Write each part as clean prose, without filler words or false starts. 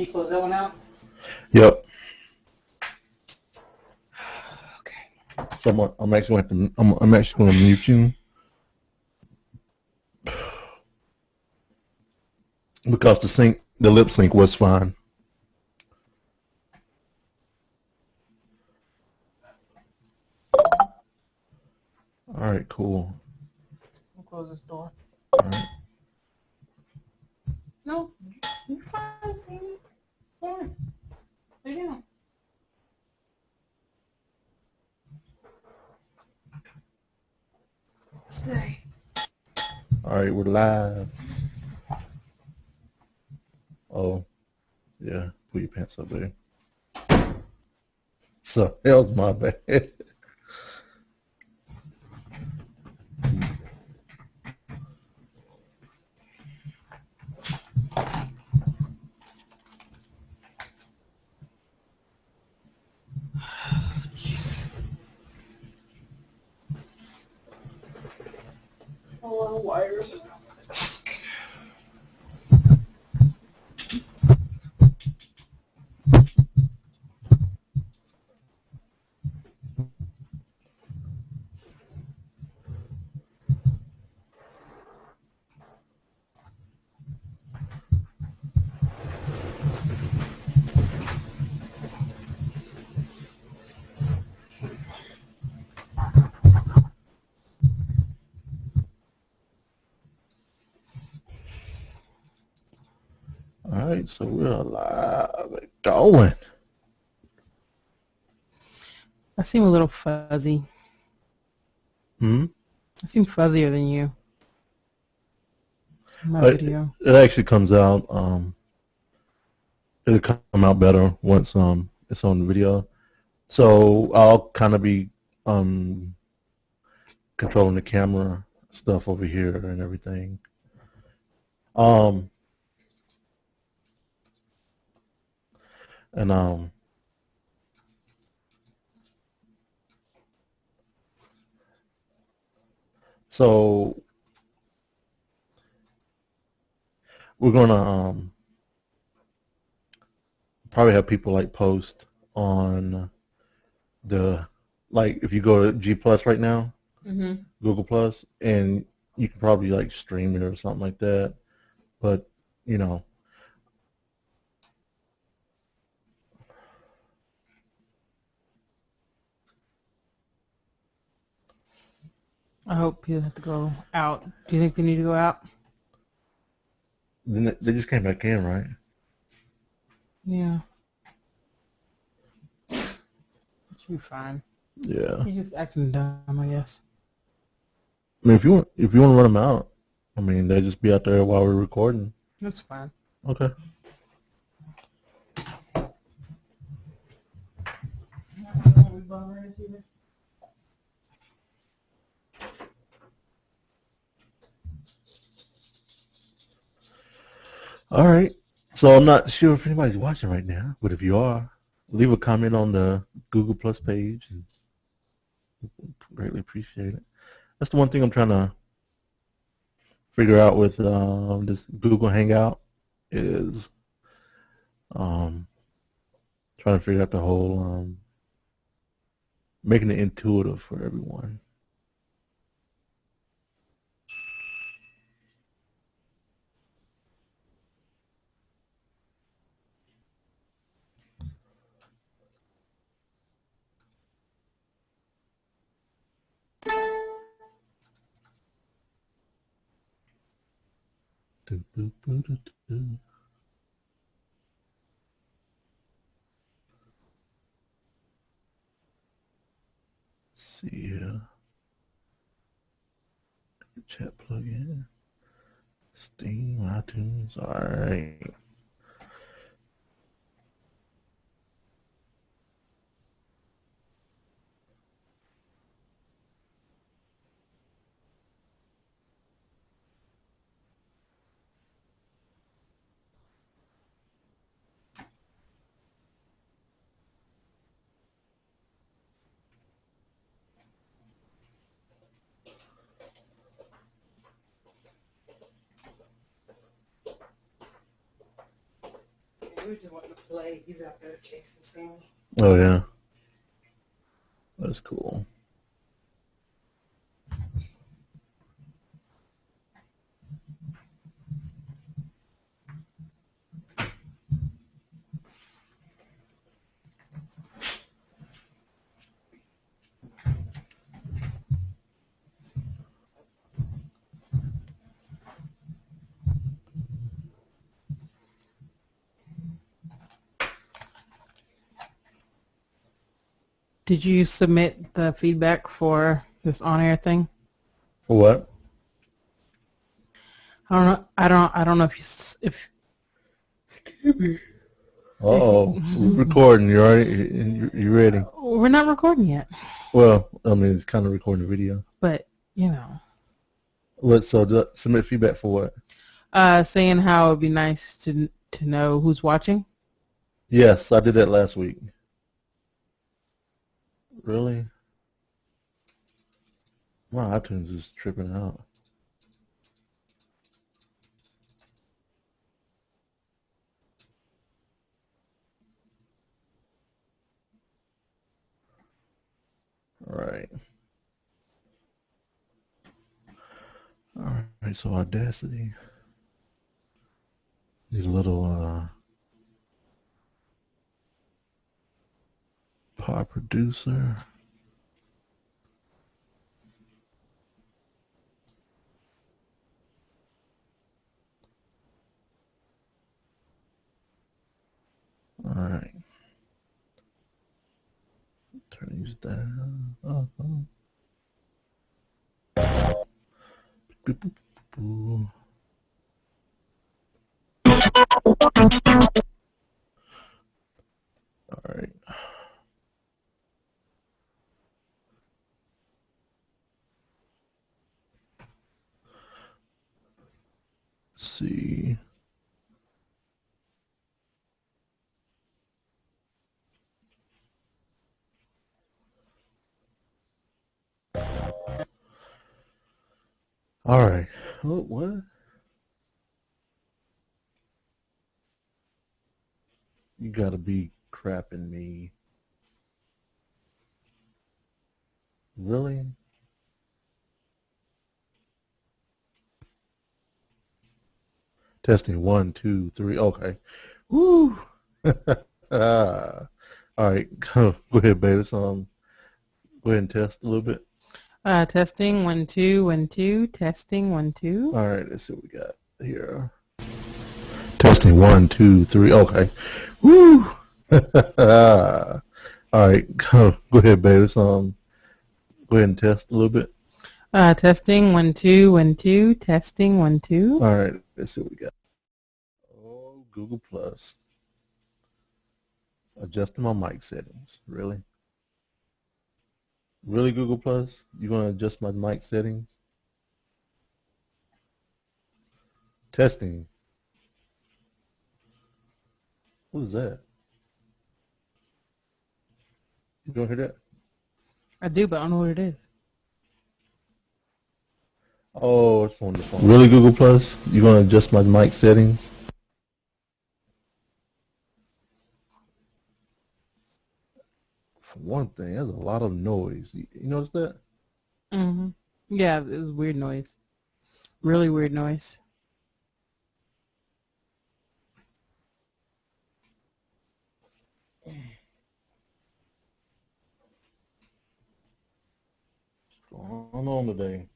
You close that one out? Yep. Okay. So I'm actually going to I'm actually going to mute you because the lip sync was fine. All right, cool. We'll close this door. All right. No, you're fine, Sammy. Fine. Lay down. Stay. All right, we're live. Oh, yeah. Put your pants up there. So that was my bad. A lot of wires. All right, so we're live and going. I seem a little fuzzy. Hmm? I seem fuzzier than you. In my video. It actually comes out. It'll come out better once it's on the video. So I'll kind of be controlling the camera stuff over here and everything. And so we're gonna probably have people like post on the like if you go to G Plus right now, Google Plus, and you can probably like stream it or something like that. But you know, I hope people have to go out. Do you think they need to go out? then they just came back in, right? Yeah. It should be fine. Yeah. He's just acting dumb, I guess. I mean, if you want to run them out, I mean, they just be out there while we're recording. That's fine. Okay. All right. So I'm not sure if anybody's watching right now, but if you are, leave a comment on the Google Plus page, and greatly appreciate it. That's the one thing I'm trying to figure out with this Google Hangout is trying to figure out the whole making it intuitive for everyone. See here. Chat plugin. Steam, iTunes. Alright. was just wanting to play. He's out there chasing Sammy. Oh yeah, that's cool. Did you submit the feedback for this on-air thing? What? I don't know. I don't know if. Excuse me. Uh-oh. We're recording. You already? You ready? We're not recording yet. Well, I mean, it's kind of recording the video. But you know. What? So submit feedback for what? Saying how it'd be nice to know who's watching. Yes, I did that last week. Really? My iTunes is tripping out. All right. All right. So Audacity. These little Pod Producer. All right. Turn these down. Boop, boop, boop. All right. Let's see. All right. Oh, what? You gotta be crapping me. Really? Testing 1, 2, 3. Okay. Woo. All right. Go ahead, baby. So, go ahead and test a little bit. Testing 1 2 1 2. Testing 1 2. All right. Let's see what we got here. Testing 1, 2, 3. Okay. Woo. All right. Go ahead, baby. So, go ahead and test a little bit. Testing 1 2 1 2. Testing 1 2. All right. Let's see what we got. Oh, Google Plus. Adjusting my mic settings. Really? Really, Google Plus? You gonna adjust my mic settings? Testing. What is that? You don't hear that? I do, but I don't know what it is. Oh, it's on the phone. Really, Google Plus? You gonna adjust my mic settings? For one thing, there's a lot of noise. You notice that? Mm-hmm. Yeah, it was weird noise. Really weird noise. What's going on today?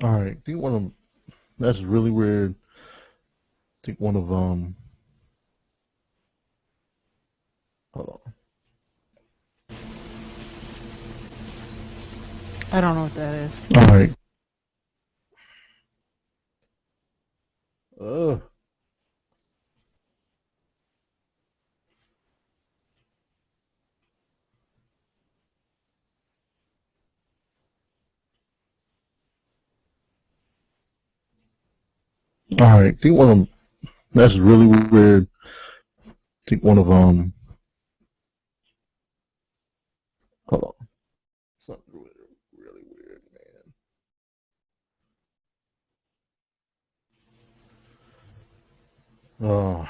All right, I think one of that's really weird. I think one of hold on. I don't know what that is. All right. Ugh. All right. I think one of them, that's really weird. I think one of them. Hold on. Something really, really weird, man. Oh.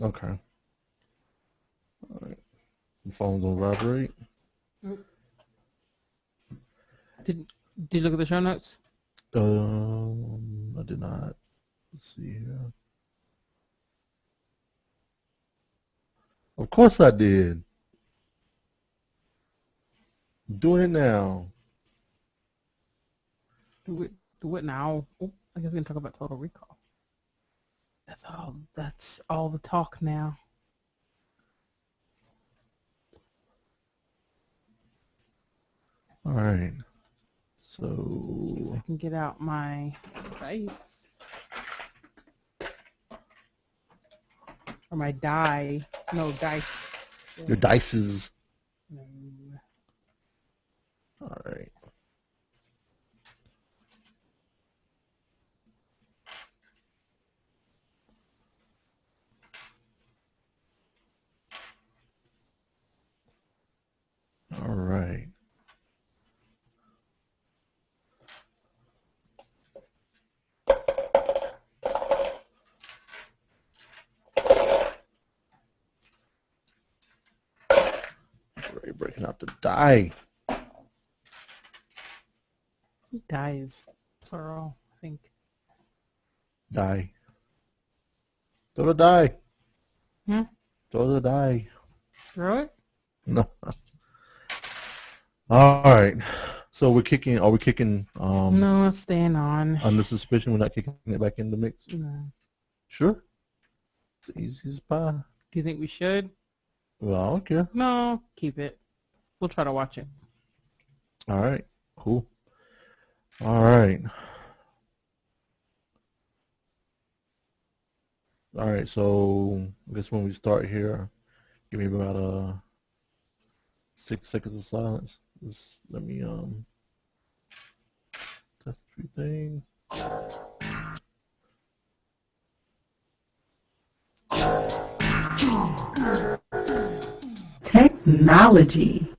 Okay. All right. The phone's on vibrate. Did you look at the show notes? I did not. Let's see here. Of course I did. I'm doing it now. Do it now. Oh, I guess we can talk about Total Recall. That's all the talk now. All right. If I So. can get out my dice. Or my die. No, dice. Your dices. No. All right. All right. Already breaking out the die. Die is plural, I think. Die. Throw the die. Hmm? Throw the die. Throw it? No. All right. So we're kicking. Are we kicking? No, it's staying on. Under suspicion, we're not kicking it back in the mix. No. Sure. It's easy as pie. Do you think we should? Well, I don't care. No, keep it. We'll try to watch it. All right. Cool. All right. All right. So I guess when we start here, give me about 6 seconds of silence. Just let me test a few things. Technology.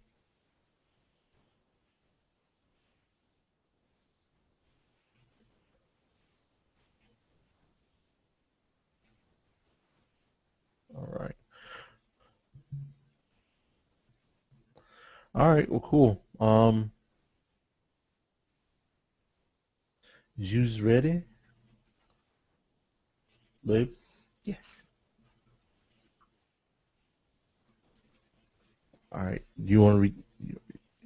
All right. All right. Well, cool. You's ready, babe? Yes. All right. Do you want to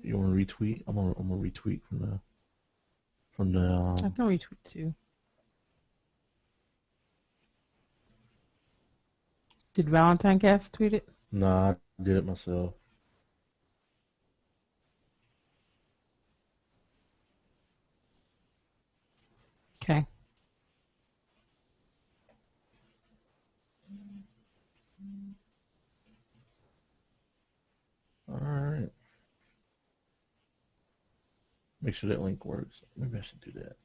you want to retweet? I'm gonna retweet from the I can retweet too. Did Valentine Cast tweet it? Nah, I did it myself. Okay. All right. Make sure that link works. Maybe I should do that.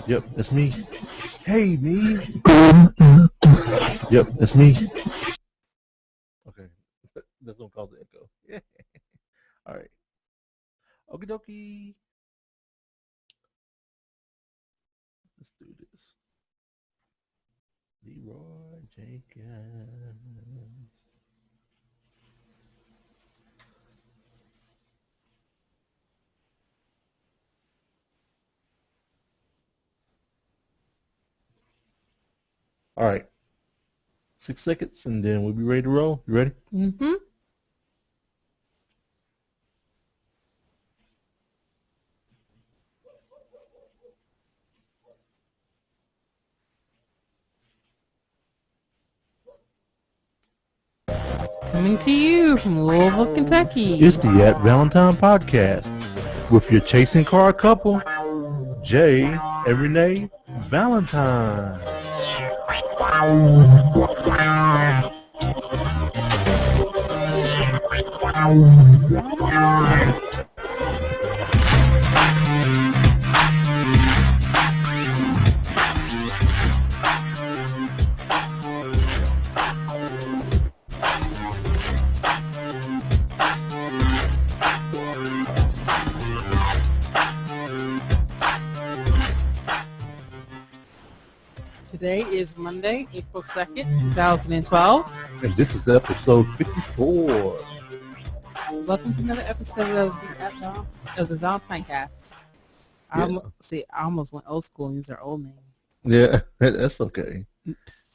Yep, that's me. Hey, me. Yep, that's me. Okay, that's gonna cause an echo. Yeah. All right. Okie dokie. Let's do this. Leroy Jenkins. All right. 6 seconds, and then we'll be ready to roll. You ready? Mm-hmm. Coming to you from Louisville, Kentucky. It's the At Valentine podcast with your chasing car couple, Jay and Renee Valentine. Today is Monday, April 2nd, 2012. And this is episode 54. Welcome to another episode of the Valentine cast. I almost went old school and used their old name. Yeah, that's okay.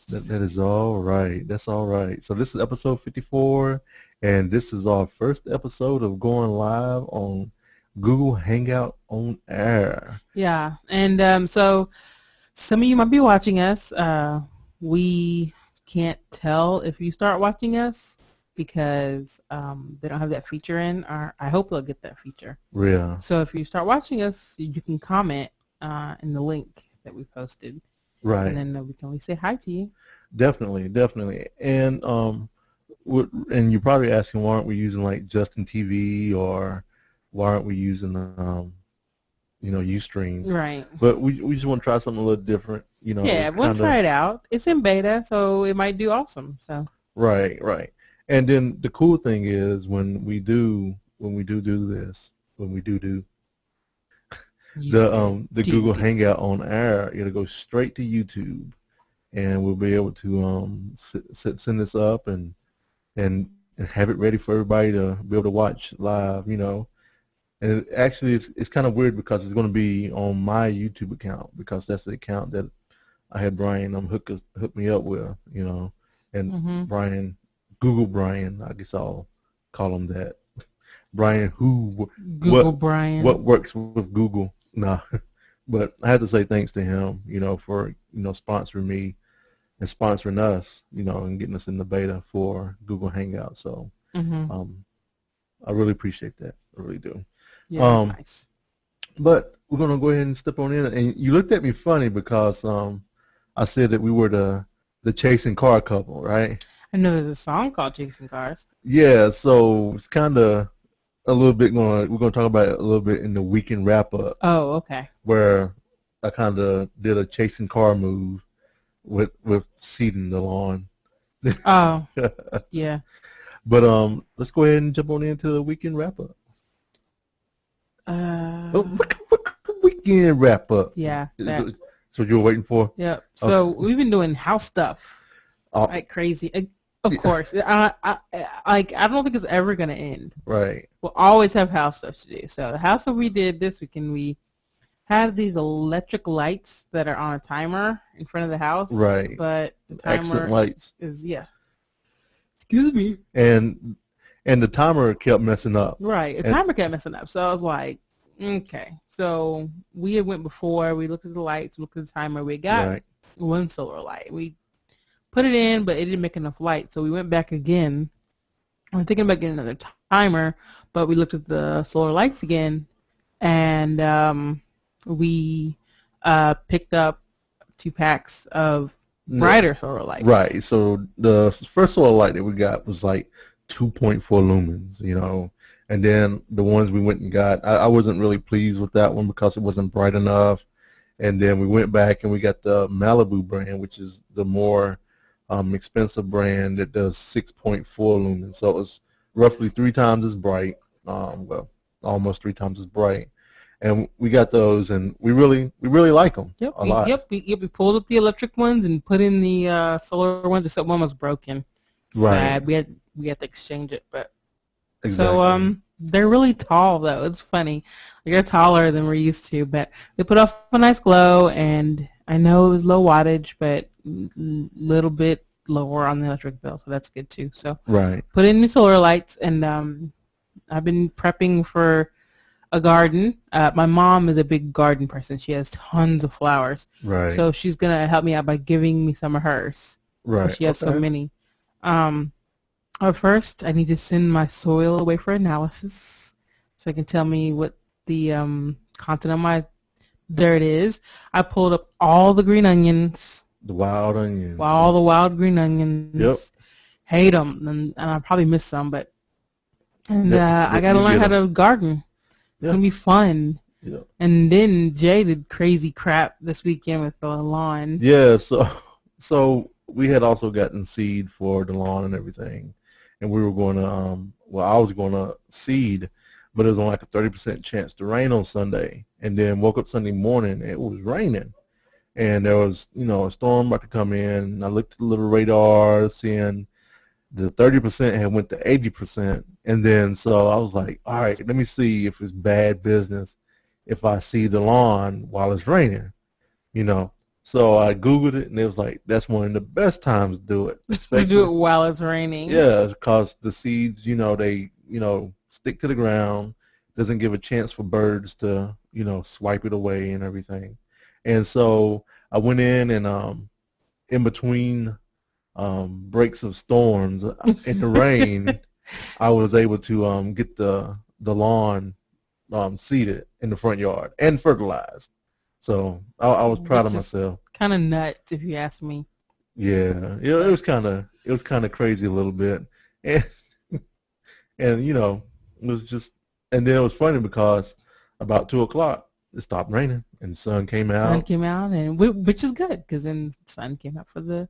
That is all right. That's all right. So this is episode 54, and this is our first episode of going live on Google Hangout on Air. Yeah, and so some of you might be watching us. We can't tell if you start watching us because they don't have that feature in. I hope they'll get that feature. Yeah. So if you start watching us, you can comment in the link that we posted. Right. And then we can always say hi to you. Definitely. And and you're probably asking, why aren't we using like Justin TV, or why aren't we using Ustream? Right. But we just want to try something a little different. Yeah, we'll try it out. It's in beta, so it might do awesome. So. Right. And then the cool thing is when we do this, the Google Hangout on Air, it'll go straight to YouTube, and we'll be able to send this up and have it ready for everybody to be able to watch live, And it's kind of weird because it's going to be on my YouTube account, because that's the account that I had Brian hook me up with, and Brian, Google Brian, I guess I'll call him that. Brian Brian. What works with Google? Nah, but I have to say thanks to him, for sponsoring me and sponsoring us, and getting us in the beta for Google Hangout. So, I really appreciate that. I really do. Yeah, nice. But we're gonna go ahead and step on in. And you looked at me funny because I said that we were the chasing car couple, right? I know there's a song called Chasing Cars. Yeah, so it's kind of a little bit we're going to talk about it a little bit in the weekend wrap-up. Oh, okay. Where I kind of did a chasing car move with seeding the lawn. Oh, yeah. But let's go ahead and jump on into the weekend wrap-up. Weekend wrap-up. Yeah. So you were waiting for? Yep. So we've been doing house stuff like crazy. Of course. I don't think it's ever going to end. Right. We'll always have house stuff to do. So the house that we did this weekend, we have these electric lights that are on a timer in front of the house. Right. But the timer accent lights. is Excuse me. And the timer kept messing up. Right. The timer kept messing up. So I was like, okay. So we had went before. We looked at the lights, looked at the timer. We got one solar light. We put it in, but it didn't make enough light. So we went back again. We're thinking about getting another timer, but we looked at the solar lights again, and we picked up 2 packs of brighter solar lights. Right. So the first solar light that we got was like 2.4 lumens, and then the ones we went and got, I wasn't really pleased with that one because it wasn't bright enough. And then we went back and we got the Malibu brand, which is the more expensive brand that does 6.4 lumens. So it was roughly 3 times as bright, almost 3 times as bright. And we got those, and we really like them a lot. Yep. We pulled up the electric ones and put in the solar ones, except one was broken. Right. Sad. We had to exchange it, but exactly. So they're really tall though. It's funny. They're taller than we're used to, but they put off a nice glow, and I know it was low wattage, but little bit lower on the electric bill, so that's good too. So put in the solar lights, and I've been prepping for a garden. My mom is a big garden person. She has tons of flowers. Right. So she's gonna help me out by giving me some of hers. Right. She has so many. First, I need to send my soil away for analysis, so it can tell me what the content of my There it is. I pulled up all the green onions. The wild onions. All the wild green onions. Yep. Hate them, and I probably missed some, but Yep, I got to learn how to garden. It's gonna be fun. Yep. And then Jay did crazy crap this weekend with the lawn. Yeah. So we had also gotten seed for the lawn and everything, and we were going to I was going to seed, but it was on like a 30% chance to rain on Sunday, and then woke up Sunday morning, it was raining. And there was, a storm about to come in. And I looked at the little radar, seeing the 30% had went to 80%. And then so I was like, all right, let me see if it's bad business if I see the lawn while it's raining, So I Googled it, and it was like, that's one of the best times to do it. To do it while it's raining. Yeah, because the seeds, they, stick to the ground, doesn't give a chance for birds to, swipe it away and everything. And so I went in and in between breaks of storms in the rain, I was able to get the lawn seeded in the front yard and fertilized. So I was proud of myself. Kind of nuts, if you ask me. Yeah, it was kind of crazy a little bit, and it was just, and then it was funny because about 2:00 it stopped raining and the sun came out. Which is good because then the sun came out for the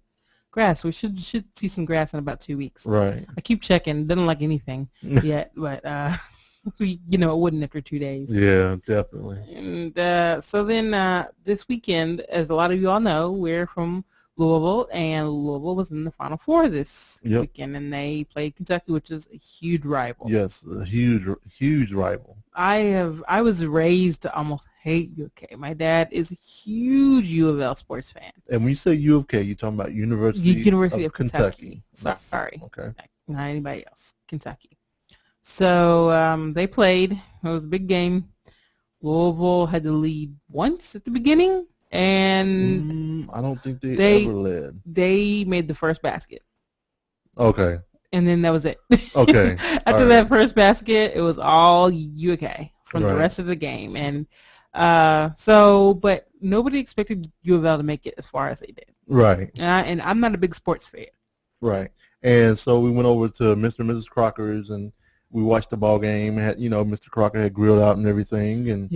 grass. We should see some grass in about 2 weeks. Right. I keep checking. Doesn't like anything yet, but it wouldn't after 2 days. Yeah, definitely. And so then this weekend, as a lot of you all know, we're from Louisville, and Louisville was in the Final Four this weekend, and they played Kentucky, which is a huge rival. Yes, a huge rival. I was raised to almost hate U of K. My dad is a huge U of L sports fan. And when you say U of K, you're talking about University of Kentucky. Sorry. Okay. Not anybody else. Kentucky. So they played. It was a big game. Louisville had to lead once at the beginning. And I don't think they ever led. They made the first basket. Okay. And then that was it. Okay. After that first basket, it was all UK from the rest of the game. And but nobody expected U of L to make it as far as they did. Right. And I'm not a big sports fan. Right. And so we went over to Mr. and Mrs. Crocker's, and we watched the ball game. Had Mr. Crocker had grilled out and everything, and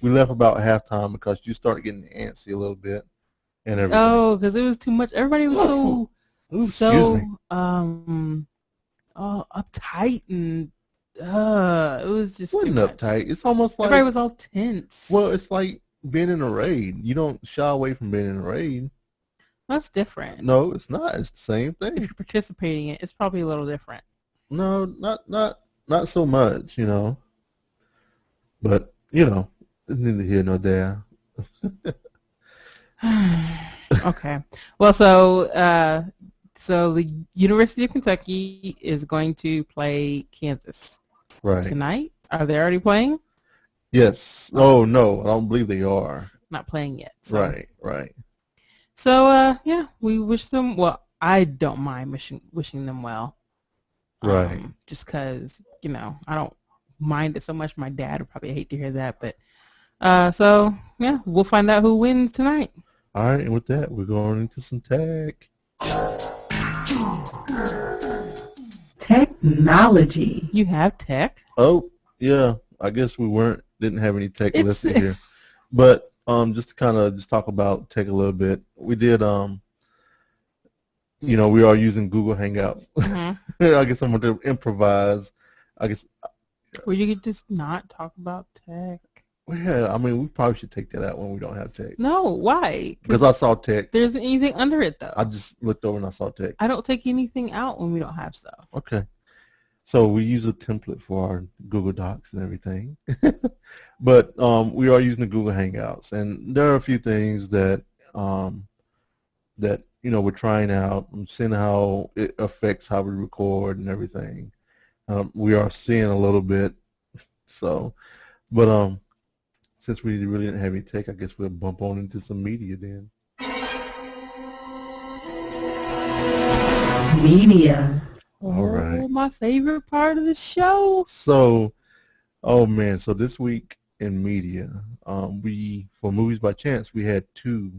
we left about halftime because you started getting antsy a little bit and everything. Oh, because it was too much. Everybody was so uptight, and it was just wasn't too much. Uptight. It's almost like everybody was all tense. Well, it's like being in a raid. You don't shy away from being in a raid. That's different. No, it's not. It's the same thing. If you're participating in it, it's probably a little different. No, not so much, But, it's neither here nor there. Okay. Well, so the University of Kentucky is going to play Kansas tonight. Are they already playing? Yes. Oh, no, I don't believe they are. Not playing yet. So. Right. So, we wish them, well, I don't mind wishing them well. Right. Just because, I don't mind it so much. My dad would probably hate to hear that. But, we'll find out who wins tonight. All right, and with that, we're going into some tech. Technology. You have tech? Oh, yeah. I guess we didn't have any tech listed here. But just to kind of talk about tech a little bit, we did, we are using Google Hangouts. Mm-hmm. I guess I'm going to improvise. Well, you could just not talk about tech. Well, yeah, I mean, we probably should take that out when we don't have tech. No, why? Because I saw tech. There isn't anything under it, though. I just looked over and I saw tech. I don't take anything out when we don't have stuff. Okay. So we use a template for our Google Docs and everything. But we are using the Google Hangouts. And there are a few things that we're trying out. I'm seeing how it affects how we record and everything. We are seeing a little bit. So, but since we really didn't have any tech, I guess we'll bump on into some media then. Media. All right. My favorite part of the show. So, oh man, so this week in media. We for Movies by Chance we had two.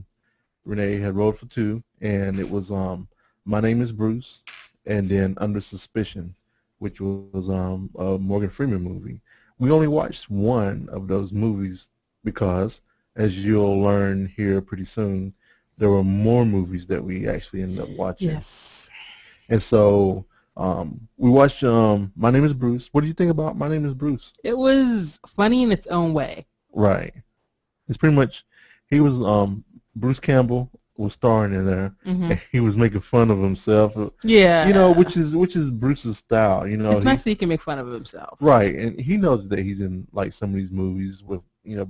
Renee had wrote for two, and it was My Name is Bruce, and then Under Suspicion, which was a Morgan Freeman movie. We only watched one of those movies because, as you'll learn here pretty soon, there were more movies that we actually ended up watching. Yes. And so we watched My Name is Bruce. What do you think about My Name is Bruce? It was funny in its own way. Right. It's pretty much, he was, Bruce Campbell was starring in there, and he was making fun of himself. Yeah. You know, which is Bruce's style. You know, it's nice that he can make fun of himself. Right, and he knows that he's in like some of these movies with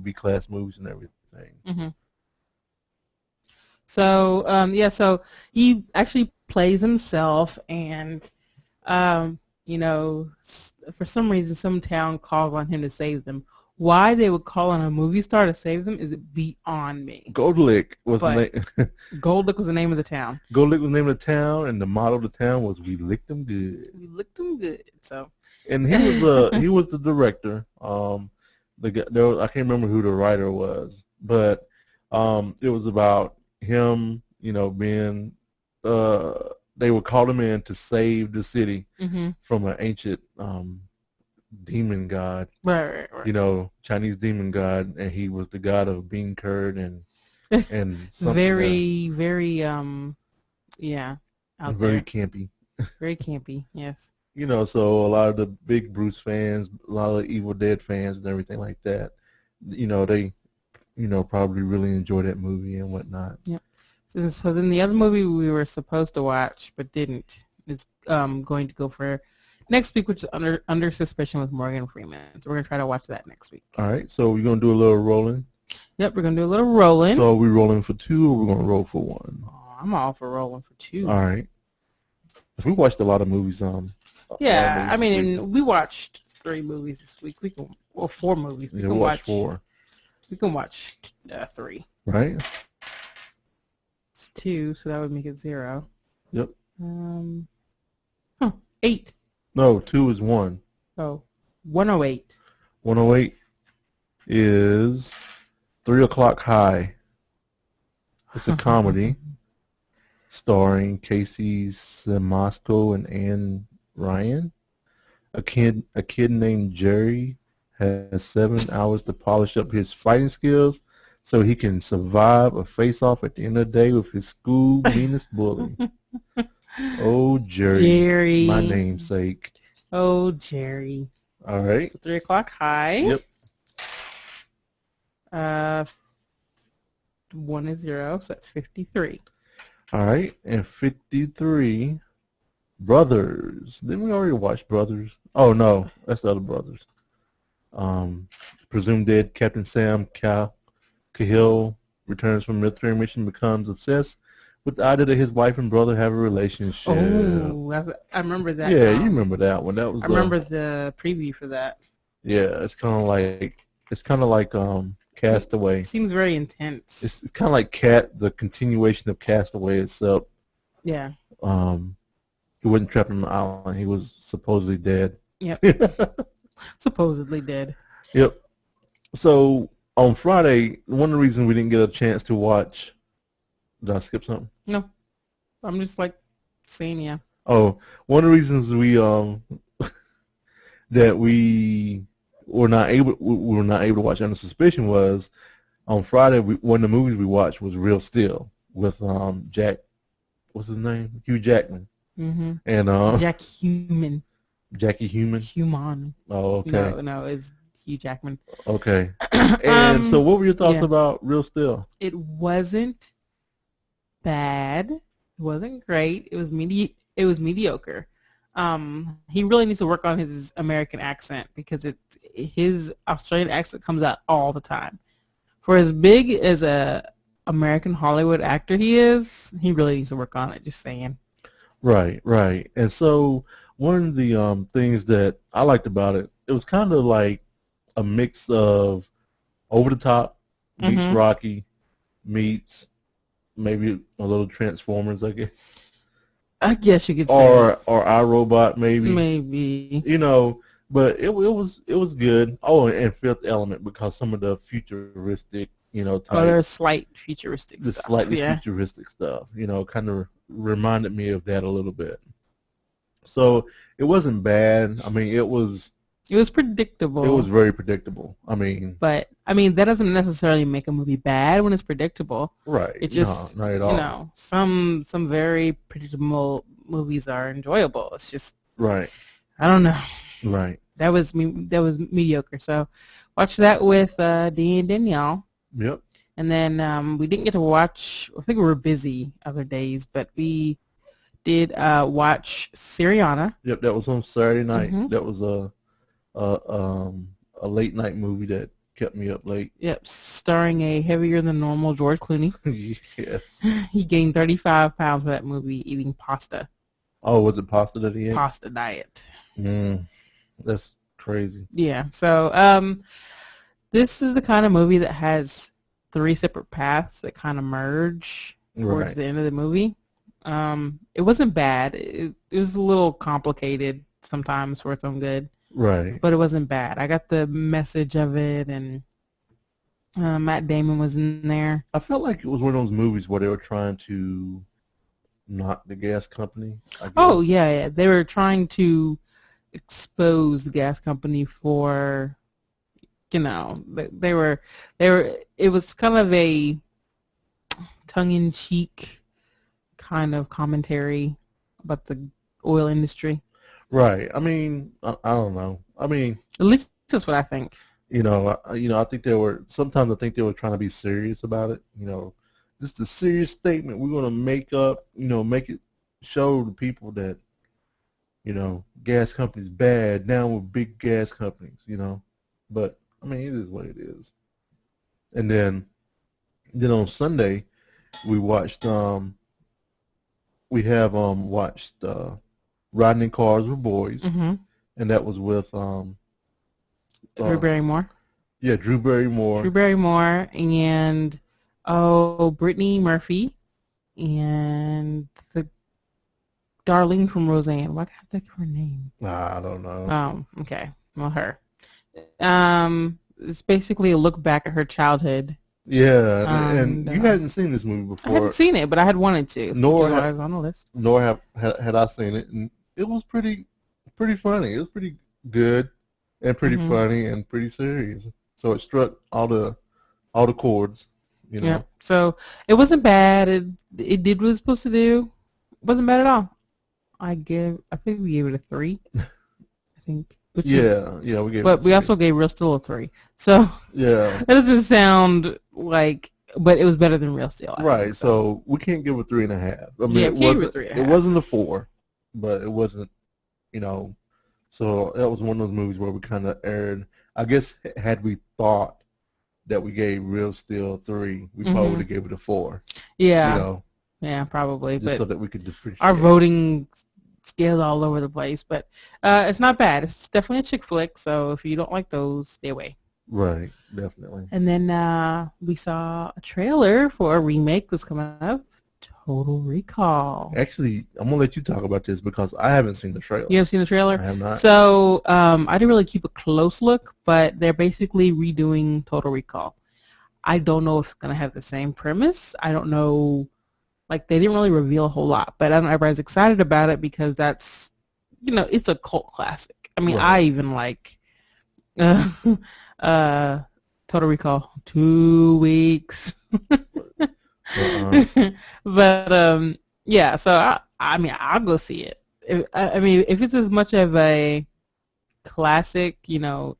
B-class movies and everything. So so he actually plays himself, and for some reason, some town calls on him to save them. Why they would call on a movie star to save them is beyond me. Gold Lick was the name. Gold Lick was the name of the town. Gold Lick was the name of the town, and the motto of the town was "We licked them good." We licked them good. So. And he was the director. I can't remember who the writer was, but it was about him. Being they would call him in to save the city from an ancient demon god. Right. Chinese demon god, and he was the god of bean curd and very very out very there. campy. Very campy, yes. So a lot of the big Bruce fans, a lot of the Evil Dead fans and everything like that, they probably really enjoy that movie and whatnot. Yep. So then the other movie we were supposed to watch but didn't is going to go for next week, which is Under Suspicion with Morgan Freeman. So we're going to try to watch that next week. All right. So we're going to do a little rolling? Yep, we're going to do a little rolling. So are we rolling for two or we're going to roll for one? Oh, I'm all for rolling for two. All right. We watched a lot of movies. Yeah, I mean, we watched 3 movies this week. 4 movies. We can watch 4. We can watch 3. Right. It's 2, so that would make it 0. Yep. 8. No, 2 is 1. Oh, 108. 108 is 3 O'Clock High. It's a comedy starring Casey Siemaszko and Ann Ryan. A kid named Jerry has 7 hours to polish up his fighting skills so he can survive a face-off at the end of the day with his school meanest bully. Oh, Jerry. My namesake. Oh, Jerry. All right. So 3 O'Clock High. Yep. 1 is 0, so that's 53. All right, and 53, Brothers. Didn't we already watch Brothers? Oh, no, that's the other Brothers. Presumed dead Captain Sam Cahill returns from a military mission, becomes obsessed with the idea that his wife and brother have a relationship. Oh, I remember that. Yeah, you remember that one. That was. I remember the preview for that. Yeah, it's kind of like Castaway. It seems very intense. It's kind of like the continuation of Castaway itself. Yeah. He wasn't trapped on the island. He was supposedly dead. Yep. Supposedly dead. Yep. So on Friday, one of the reasons we didn't get a chance to watch. Did I skip something? No. I'm just saying yeah. Oh, one of the reasons that we were not able to watch Under Suspicion was on Friday. One of the movies we watched was Real Steel with what's his name? Hugh Jackman. Mm-hmm. And Jack Human. Jackie Human. Human. Oh, okay. No, it's Hugh Jackman. Okay. And so, what were your thoughts about Real Steel? It wasn't bad. It wasn't great. It was mediocre. He really needs to work on his American accent because his Australian accent comes out all the time. For as big as a American Hollywood actor he is, he really needs to work on it. Just saying. Right. And so one of the things that I liked about it, it was kind of like a mix of Over the Top meets Rocky meets maybe a little Transformers, I guess. I guess you could say. Or iRobot, maybe. Maybe. But it was good. Oh, and Fifth Element because some of the futuristic, Oh, type, there's slight futuristic the stuff. slightly Yeah. futuristic stuff, kind of reminded me of that a little bit. So it wasn't bad. I mean, It was it was predictable, very predictable. I mean, but I mean that doesn't necessarily make a movie bad when it's predictable. right? It just, No, not at all. some very predictable movies are enjoyable. It's just, Right, I don't know. right. That was mediocre. So watch that with Dee and Danielle. Yep. And then we didn't get to watch. I think we were busy other days, but we did watch Syriana. Yep. That was on Saturday night. Hmm. That was a late night movie that kept me up late. Yep, starring a heavier than normal George Clooney. Yes. He gained 35 pounds for that movie eating pasta. Oh, was it pasta that he ate? Pasta diet. That's crazy. Yeah. So this is the kind of movie that has three separate paths that kind of merge towards Right. the end of the movie. It wasn't bad. It was a little complicated sometimes for its own good, Right. but it wasn't bad. I got the message of it, and Matt Damon was in there. I felt like it was one of those movies where they were trying to knock the gas company, I guess. Oh yeah. They were trying to expose the gas company for, they were. It was kind of a tongue-in-cheek kind of commentary about the oil industry. Right. I mean, I don't know. I mean, At least that's what I think. I think sometimes I think they were trying to be serious about it. This is a serious statement we're going to make up, make it show the people that, gas companies bad, down with big gas companies. But, I mean, it is what it is. And then on Sunday, we watched, watched Riding in Cars with Boys, Mm-hmm. and that was with, Drew Barrymore. yeah, Drew Barrymore. Drew Barrymore and, Brittany Murphy and the Darlene from Roseanne. Why can't I think of her name? I don't know. Oh, okay. Well, her. It's basically a look back at her childhood. Yeah, and you hadn't seen this movie I before. hadn't seen it, but I had wanted to. Nor It was on the list. Nor had I seen it, and it was pretty funny. It was pretty good, and pretty Mhm. funny, and pretty serious. So it struck all the chords, Yeah. So it wasn't bad. It did what it was supposed to do. It wasn't bad at all. I think we gave it a 3. I think. Yeah, we gave. But we also gave Real Steel a 3. So Yeah. that doesn't sound like, but it was better than Real Steel. I Right. think, So we can't give it 3.5. I mean, Yeah, it we gave it wasn't. 3.5. It wasn't a 4, but it wasn't. So that was one of those movies where we kind of erred. I guess had we thought that we gave Real Steel 3, we probably would have gave it a 4. Yeah. Yeah, probably. Just But so that we could differentiate. our voting scales all over the place. But it's not bad. It's definitely a chick flick. So if you don't like those, stay away. Right, definitely. And then we saw a trailer for a remake that's coming up, Total Recall. Actually, I'm gonna let you talk about this because I haven't seen the trailer. You haven't seen the trailer? I have not. So I didn't really keep a close look, but they're basically redoing Total Recall. I don't know if it's going to have the same premise. I don't know. Like, they didn't really reveal a whole lot, but I know everybody's excited about it because that's, it's a cult classic. I mean, Right. I even like Total Recall 2 weeks. But yeah, so I mean, I'll go see it. If it's as much of a classic,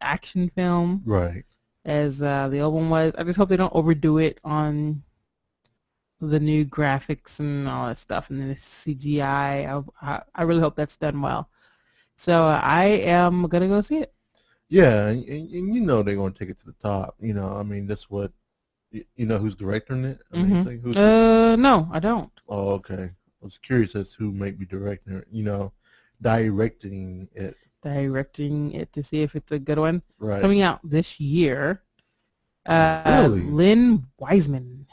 action film Right. as the old one was, I just hope they don't overdo it on the new graphics and all that stuff, and then the CGI. I really hope that's done well. So I am gonna go see it. Yeah, and they're gonna take it to the top. I mean, that's what. You know who's directing it? I mean, Mm-hmm. No, I don't. Oh, okay. I was curious as to who might be directing it. Directing it. Directing it to see if it's a good one. Right. It's coming out this year. Really? Lynn Wiseman.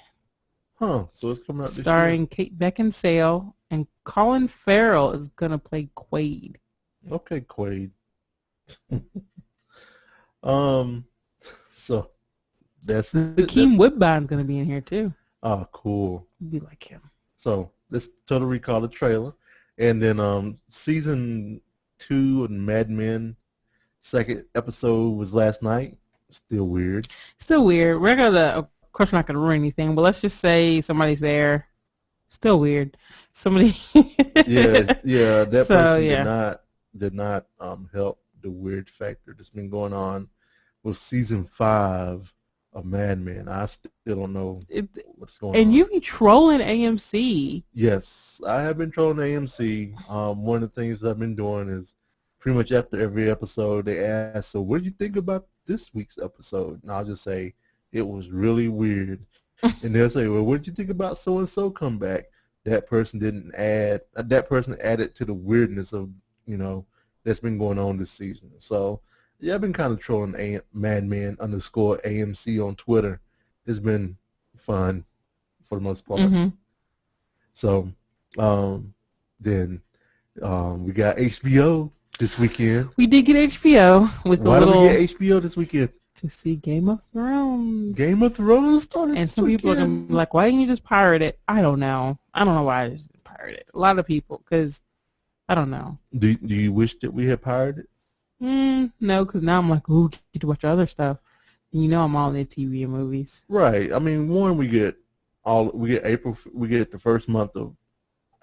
Huh. So it's coming out this year. Starring Kate Beckinsale, and Colin Farrell is gonna play Quaid. Okay, Quaid. Um, so that's it. Hakeem Woodbine's gonna be in here too. Oh, cool. Be like him. So let's Total Recall the trailer, and then season 2 of Mad Men second episode was last night. Still weird. Still weird. Of course, we're not gonna ruin anything, but let's just say somebody's there. Still weird. Somebody. yeah. That So, person yeah. did not help the weird factor that's been going on with season 5 of Mad Men. I still don't know what's going on. And you be trolling AMC. Yes, I have been trolling AMC. One of the things I've been doing is pretty much after every episode they ask, so what did you think about this week's episode? And I'll just say, it was really weird. And they'll say, well, what did you think about so-and-so comeback? That person added to the weirdness of, that's been going on this season. So, yeah, I've been kind of trolling Madman _AMC on Twitter. It's been fun for the most part. Mm-hmm. So, then we got HBO this weekend. We did get HBO with Why did we get HBO this weekend? To see Game of Thrones. Game of Thrones started. And some people are gonna be like, "Why didn't you just pirate it?" I don't know. I don't know why I just pirated it. A lot of people, because I don't know. Do you wish that we had pirated? No, because now I'm like, ooh, get to watch other stuff. And I'm all into TV and movies. Right. I mean, we get April. We get the first month of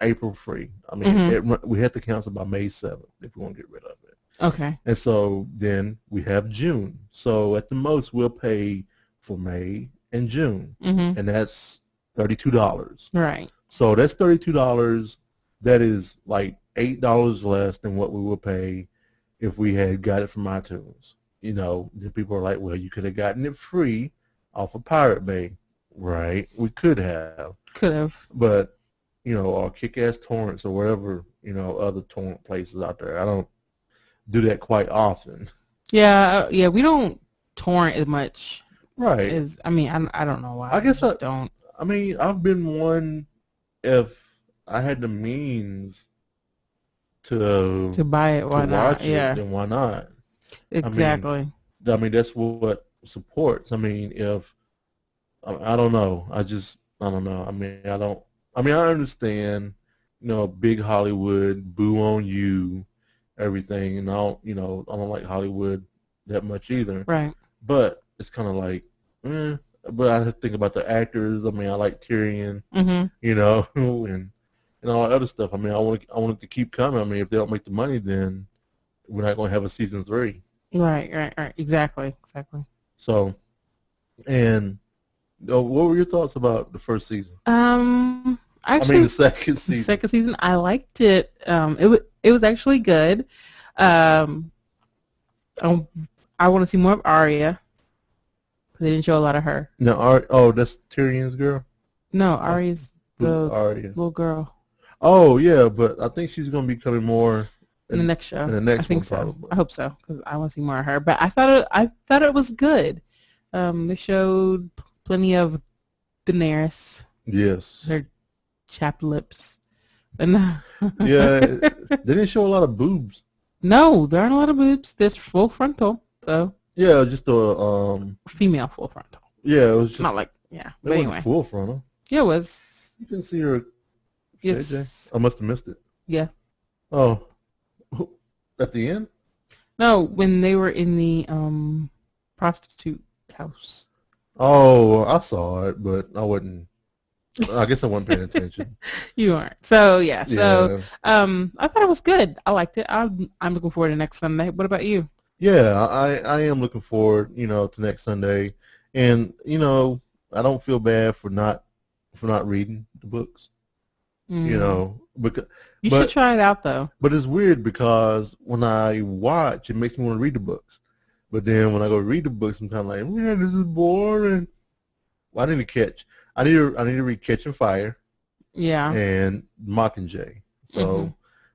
April free. I mean, we have to cancel by May 7th if we want to get rid of it. Okay. And so then we have June. So at the most we'll pay for May and June, and that's $32. Right. So that's $32. That is like $8 less than what we would pay if we had got it from iTunes. Then people are like, well, you could have gotten it free off of Pirate Bay. Right. We could have. Could have. But, or Kick-Ass Torrents or whatever, other torrent places out there. I don't do that quite often. Yeah, we don't torrent as much. Right. I don't know why. I guess I don't. I mean, I've been one, if I had the means to buy it, why not? watch it, then why not? Exactly. I mean, that's what supports. I mean, I don't know. I don't know. I understand, big Hollywood, boo on you, everything, and I don't like Hollywood that much either. Right. But it's kind of like, but I think about the actors. I mean, I like Tyrion, and all that other stuff. I mean, I want it to keep coming. I mean, if they don't make the money, then we're not going to have a season 3. Right. Exactly. So, and what were your thoughts about the first season? Actually, the second season. Second season, I liked it. It was actually good. I want to see more of Arya. They didn't show a lot of her. No, that's Tyrion's girl? No, Arya's the Arya. little girl. Oh, yeah, but I think she's going to be coming more in the next show. In the next I think one, probably. So. I hope so, because I want to see more of her. But I thought it was good. They showed plenty of Daenerys. Yes. Her chapped lips. Yeah, they didn't show a lot of boobs. No, there aren't a lot of boobs. There's full frontal, so. Yeah, just a female full frontal. Yeah, it was just not like But anyway, full frontal. Yeah, it was. You can see her. Yes. JJ. I must have missed it. Yeah. Oh, at the end? No, when they were in the prostitute house. Oh, I saw it, but I wasn't. I guess I wasn't paying attention. You weren't. So yeah. So I thought it was good. I liked it. I'm looking forward to next Sunday. What about you? Yeah, I am looking forward, to next Sunday, and I don't feel bad for not reading the books. Because you should try it out though. But it's weird because when I watch, it makes me want to read the books. But then when I go read the books, I'm kind of like, man, this is boring. Well, I need to read Catching Fire. Yeah. And Mockingjay. So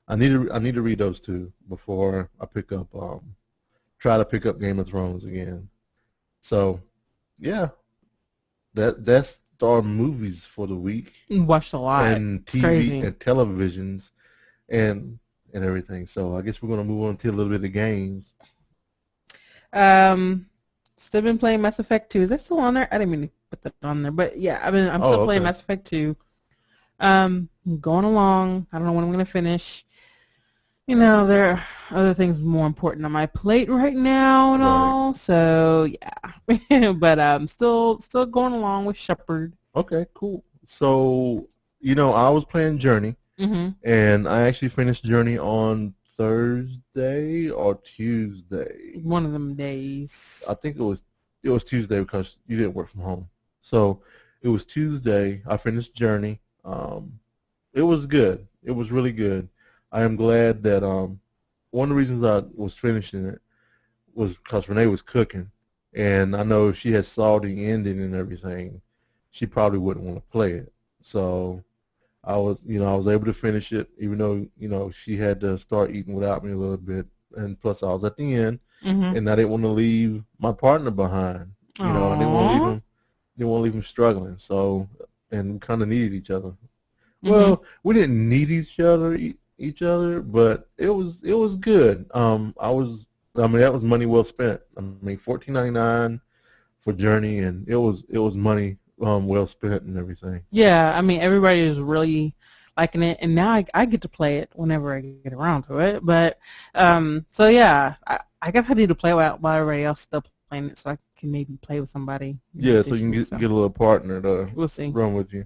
I need to read those two before I try to pick up Game of Thrones again. So, yeah, that's our movies for the week. Watched a lot. And TV and televisions and everything. So I guess we're gonna move on to a little bit of games. Still been playing Mass Effect 2. Is that still on there? I didn't mean to put that on there, but yeah, I'm Oh, still playing okay. Mass Effect 2. Going along. I don't know when I'm gonna finish. You know, there are other things more important on my plate right now and Right. all. So yeah, but still going along with Shepard. Okay, cool. So, I was playing Journey, Mhm. and I actually finished Journey on Thursday or Tuesday. One of them days. I think it was Tuesday because you didn't work from home. So it was Tuesday. I finished Journey. It was good. It was really good. I am glad that one of the reasons I was finishing it was because Renee was cooking, and I know if she had saw the ending and everything, she probably wouldn't want to play it. So I was able to finish it, even though she had to start eating without me a little bit, and plus I was at the end, Mhm. and I didn't want to leave my partner behind. I didn't want to leave Aww. him, struggling. So, and we kind of needed each other. Mhm. Well, we didn't need each other, but it was good. I mean that was money well spent. I mean $14.99 for Journey, and it was money well spent and everything. Yeah, I mean everybody is really liking it, and now I get to play it whenever I get around to it. But so yeah, I guess I need to play while everybody else is still playing it, so I can maybe play with somebody Yeah, so you can additional. get So get a little partner to we'll see. run with you,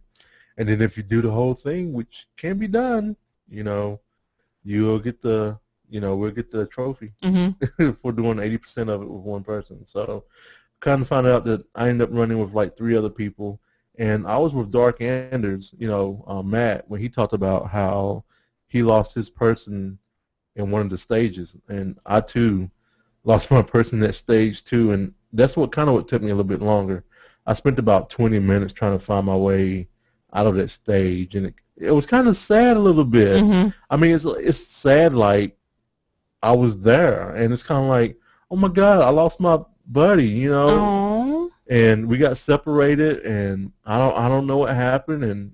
and then if you do the whole thing, which can be done, you know, you'll get we'll get the trophy Mhm. for doing 80% of it with one person. So kind of found out that I ended up running with like three other people, and I was with Dark Anders, Matt, when he talked about how he lost his person in one of the stages, and I too lost my person at stage two, and that's what took me a little bit longer. I spent about 20 minutes trying to find my way out of that stage, and it was kind of sad a little bit. Mhm. I mean, it's sad like I was there, and it's kind of like, oh my God, I lost my buddy. Oh. And we got separated, and I don't know what happened, and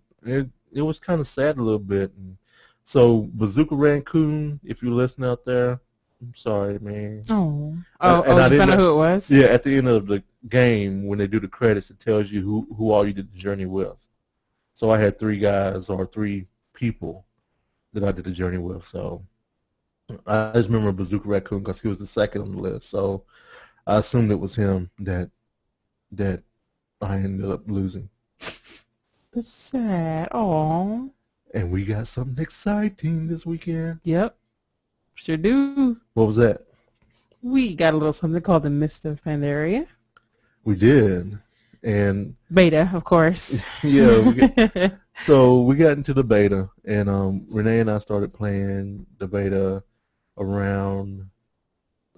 it was kind of sad a little bit. And so Bazooka Raccoon, if you listen out there, I'm sorry, man. Oh. And I You found out didn't. who it was? Yeah, at the end of the game, when they do the credits, it tells you who all you did the journey with. So I had three guys or three people that I did the journey with. So I just remember Bazooka Raccoon because he was the second on the list. So I assumed it was him that I ended up losing. That's sad. Oh. And we got something exciting this weekend. Yep. Sure do. What was that? We got a little something called the Mist of Pandaria. We did. And Beta, of course. yeah, so we got into the beta, and Renee and I started playing the beta around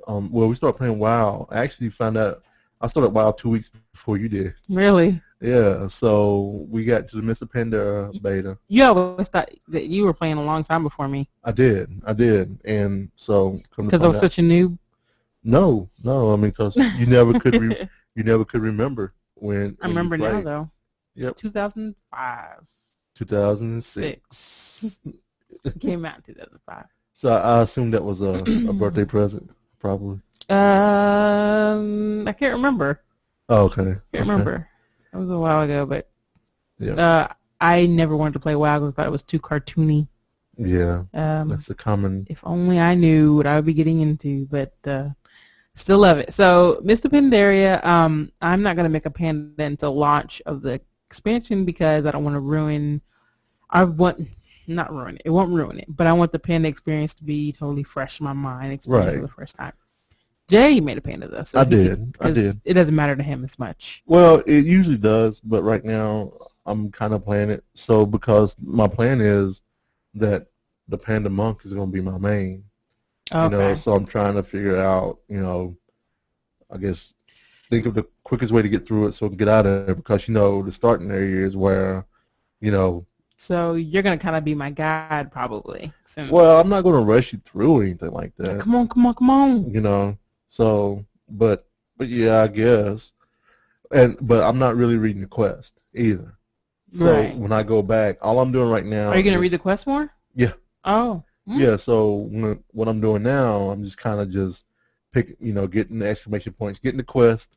we started playing WoW. I actually found out I started WoW 2 weeks before you did. Really? Yeah, so we got to the Mr. Pandora beta. You always thought that you were playing a long time before me. I did, and so come to Because I find was out, such a noob? no, I mean, because you never could you never could remember when I you remember now, played. though. Yep, 2005. 2006. Came out in 2005. So I assume that was a birthday present, probably. I can't remember. Oh, okay. Can't remember. That was a while ago, but Yeah. I never wanted to play WoW because I thought it was too cartoony. Yeah. That's a common. If only I knew what I would be getting into, but still love it. So, Mr. Pandaria, I'm not gonna make a panda until launch of the expansion because I don't want to ruin. Not ruin it. It won't ruin it, but I want the panda experience to be totally fresh in my mind, experience for the first time. Jay made a panda though, so I did. It doesn't matter to him as much. Well, it usually does, but right now I'm kind of playing it. So because my plan is that the panda monk is going to be my main. Okay. So I'm trying to figure out, I guess think of the quickest way to get through it so I can get out of it because the starting area is where, So you're gonna kind of be my guide probably. Soon. Well, I'm not going to rush you through or anything like that. Come on. So, but yeah, I guess. But I'm not really reading the quest either. So right. when I go back, all I'm doing right now. Are you gonna read the quest more? Yeah. Oh. Yeah. So what I'm doing now, I'm just kind of just getting the exclamation points, getting the quest,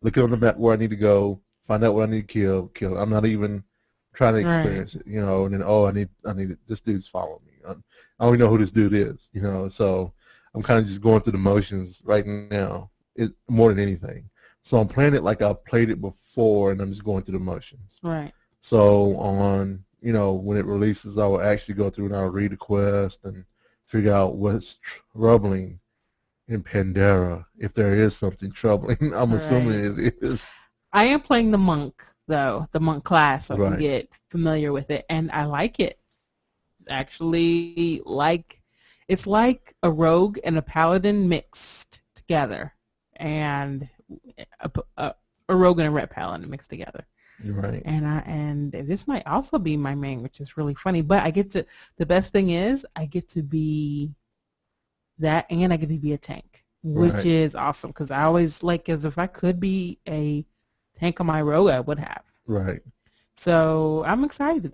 looking on the map where I need to go, find out what I need to kill. I'm not even trying to Right. experience it, and then I need it. This dude's following me. I don't even know who this dude is, So I'm kind of just going through the motions right now, more than anything. So I'm playing it like I've played it before, and I'm just going through the motions. Right. So when it releases, I will actually go through and I'll read the quest and figure out what's troubling in Pandora, if there is something troubling. I'm assuming it is. I am playing the monk, though, the monk class, so I can Right. get familiar with it, and I like it. Actually, it's like a rogue and a paladin mixed together, and a rogue and a red paladin mixed together. Right. And this might also be my main, which is really funny. But the best thing is I get to be that, and I get to be a tank, which is awesome because I always as if I could be a tank on my rogue, I would have. Right. So I'm excited.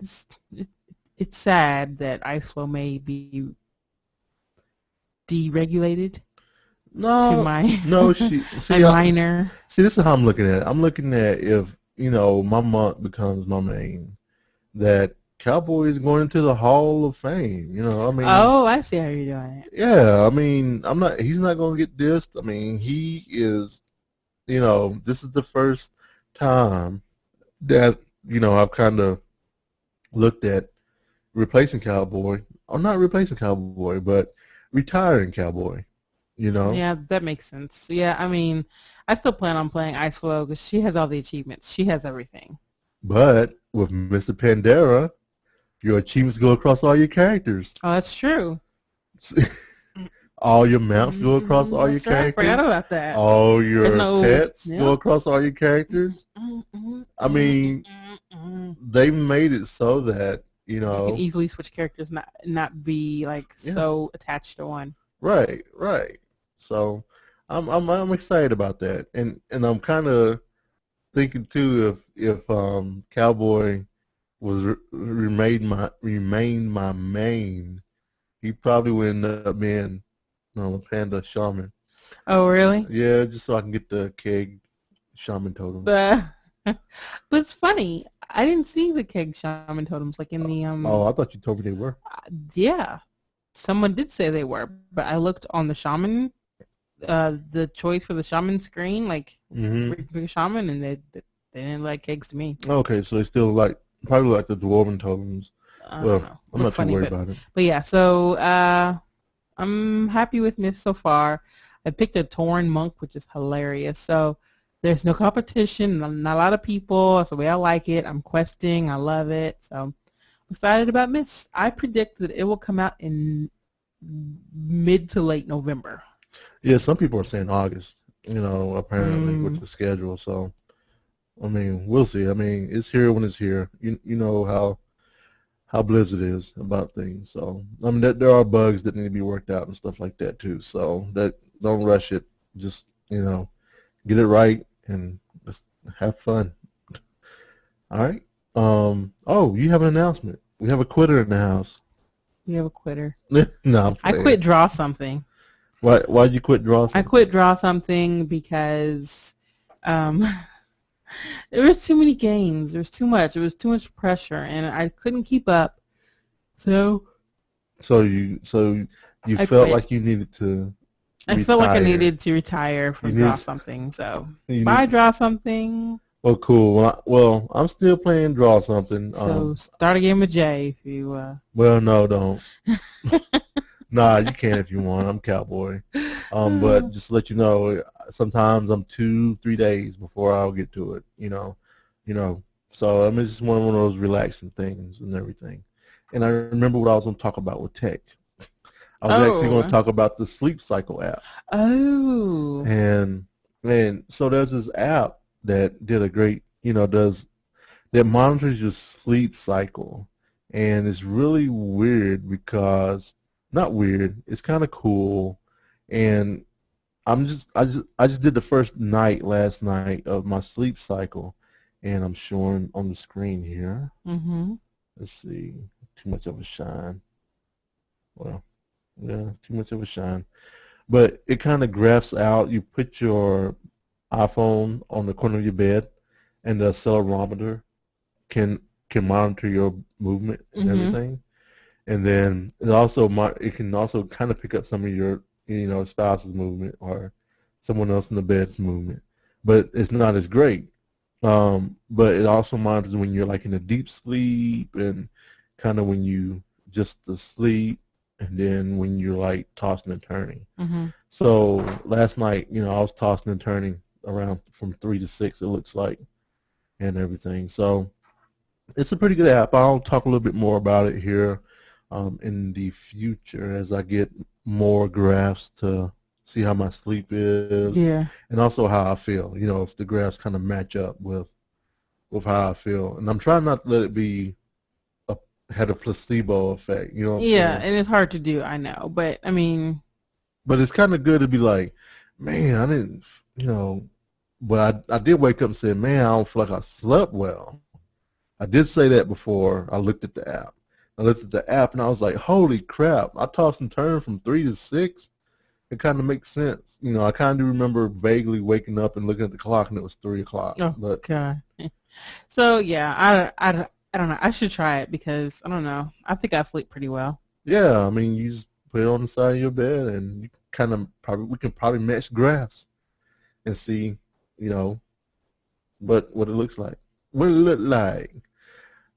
It's sad that Ice Flow may be deregulated. No, to my no. minor. See, this is how I'm looking at it. I'm looking at if my monk becomes my main, that Cowboy is going into the Hall of Fame. I mean. Oh, I see how you're doing it. Yeah, I mean, he's not going to get dissed. I mean, he is. This is the first time that I've kind of looked at replacing Cowboy, or not replacing Cowboy, but retiring Cowboy. Yeah, that makes sense. Yeah, I mean, I still plan on playing Ice Flow because she has all the achievements. She has everything. But with Mr. Pandora, your achievements go across all your characters. Oh, that's true. All your mounts go across all your That's right. characters. I forgot about that. All your pets Yep. go across all your characters. I mean, they made it so that you can easily switch characters, not be so attached to one. Right. So I'm excited about that, and I'm kind of thinking too if Cowboy remained my main, he probably would end up being a Panda Shaman. Oh, really? Yeah, just so I can get the keg Shaman totem. But it's funny. I didn't see the keg Shaman totems in the Oh, I thought you told me they were. Yeah, someone did say they were, but I looked on the Shaman, the choice for the Shaman screen, pick Shaman, and they didn't like kegs to me. Okay, so they still probably like the Dwarven totems. Well, I'm not too worried about it. But yeah, so I'm happy with Miss so far. I picked a Tauren monk, which is hilarious. So there's no competition, not a lot of people. That's the way I like it. I'm questing. I love it. So I'm excited about Miss. I predict that it will come out in mid to late November. Yeah, some people are saying August, apparently with the schedule. So, I mean, we'll see. I mean, it's here when it's here. You know how Blizzard is about things. So, I mean, there are bugs that need to be worked out and stuff like that too. So, don't rush it. Just, get it right and just have fun. All right. You have an announcement. We have a quitter in the house. You have a quitter. No, I quit Draw Something. Why'd you quit Draw Something? I quit Draw Something because there was too many games. There was too much. There was too much pressure, and I couldn't keep up. So you felt like you needed to retire. I felt like I needed to retire from Draw Something. So bye, Draw Something. Well, cool. Well, I'm still playing Draw Something. So start a game with Jay if you. Well, no, don't. Nah, you can if you want. I'm Cowboy. But just to let you know, sometimes I'm 2-3 days before I'll get to it. So I mean, it's just one of those relaxing things and everything. And I remember what I was going to talk about with tech. I was actually going to talk about the Sleep Cycle app. Oh. And so there's this app that did a great, that monitors your sleep cycle, and it's really weird because. Not weird. It's kind of cool, and I just did the first night last night of my sleep cycle, and I'm showing on the screen here. Let's see, too much of a shine. Well, yeah, too much of a shine. but it kind of graphs out. You put your iPhone on the corner of your bed, and the accelerometer can monitor your movement and everything. And then it can also kind of pick up some of your spouse's movement or someone else in the bed's movement, but it's not as great. But it also monitors when you're like in a deep sleep and kind of when you just asleep, and then when you're like tossing and turning. So last night, I was tossing and turning around from 3 to 6. It looks like, and everything. So it's a pretty good app. I'll talk a little bit more about it here in the future as I get more graphs to see how my sleep is, and also how I feel. If the graphs kind of match up with how I feel, and I'm trying not to let it be had a placebo effect. You know what I'm saying? And it's hard to do. I know, but I mean, but it's kind of good to be like, man, I didn't, but I did wake up and say, man, I don't feel like I slept well. I did say that before I looked at the app. I looked at the app and I was like, holy crap, I tossed and turned from 3 to 6. It kind of makes sense. I kind of remember vaguely waking up and looking at the clock and it was 3 o'clock. Oh, but God. So, yeah, I don't know. I should try it because, I don't know. I think I sleep pretty well. Yeah, I mean, you just put it on the side of your bed and you we can probably match graphs and see, what it looks like. What it look like.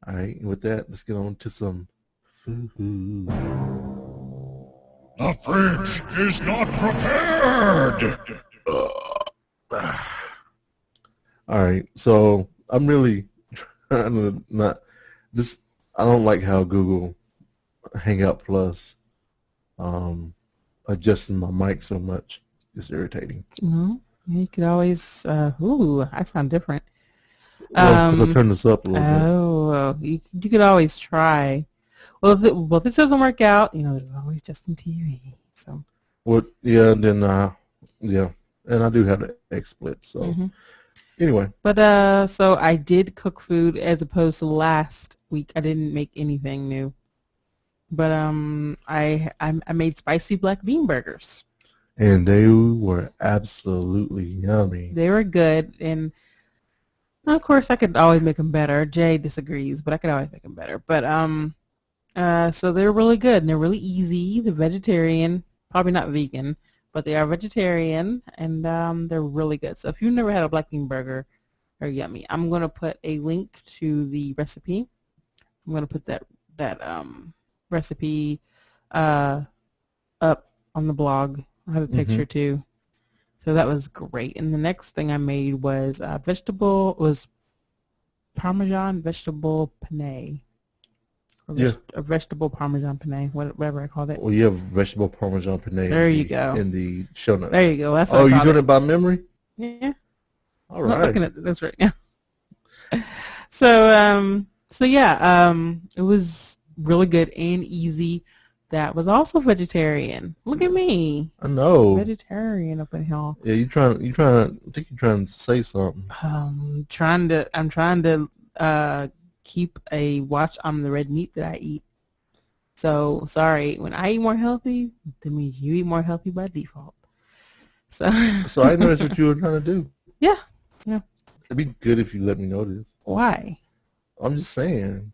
All right, and with that, let's get on to some food. The fridge is not prepared! All right, so I'm really trying to I don't like how Google Hangout Plus adjusting my mic so much. It's irritating. You could always, I sound different. Well, 'cause I turned this up a little bit. Oh, you could always try. Well, if this doesn't work out, there's always Justin TV. So. Well, yeah, and then and I do have the XSplit. So anyway. But so I did cook food as opposed to last week. I didn't make anything new. But I made spicy black bean burgers. And they were absolutely yummy. They were good, and of course I could always make them better. Jay disagrees, but I could always make them better. But so they're really good, and they're really easy. They're vegetarian, probably not vegan, but they are vegetarian, and they're really good. So if you've never had a black bean burger, they're yummy. I'm gonna put a link to the recipe. I'm gonna put that recipe up on the blog. I have a picture too. So that was great. And the next thing I made was Parmesan vegetable penne. A vegetable Parmesan penne, whatever I called it. Well, you have vegetable Parmesan penne. There you go. In the show notes. There you go. That's what I you're called doing it by memory? Yeah. All right. I'm not looking at this right now. So yeah, it was really good and easy. That was also vegetarian. Look at me. I know. Vegetarian up in here. Yeah, I think you're trying to say something. I'm trying to keep a watch on the red meat that I eat. So sorry, when I eat more healthy, that means you eat more healthy by default. So I know that's what you were trying to do. Yeah. It'd be good if you let me know this. Why? I'm just saying.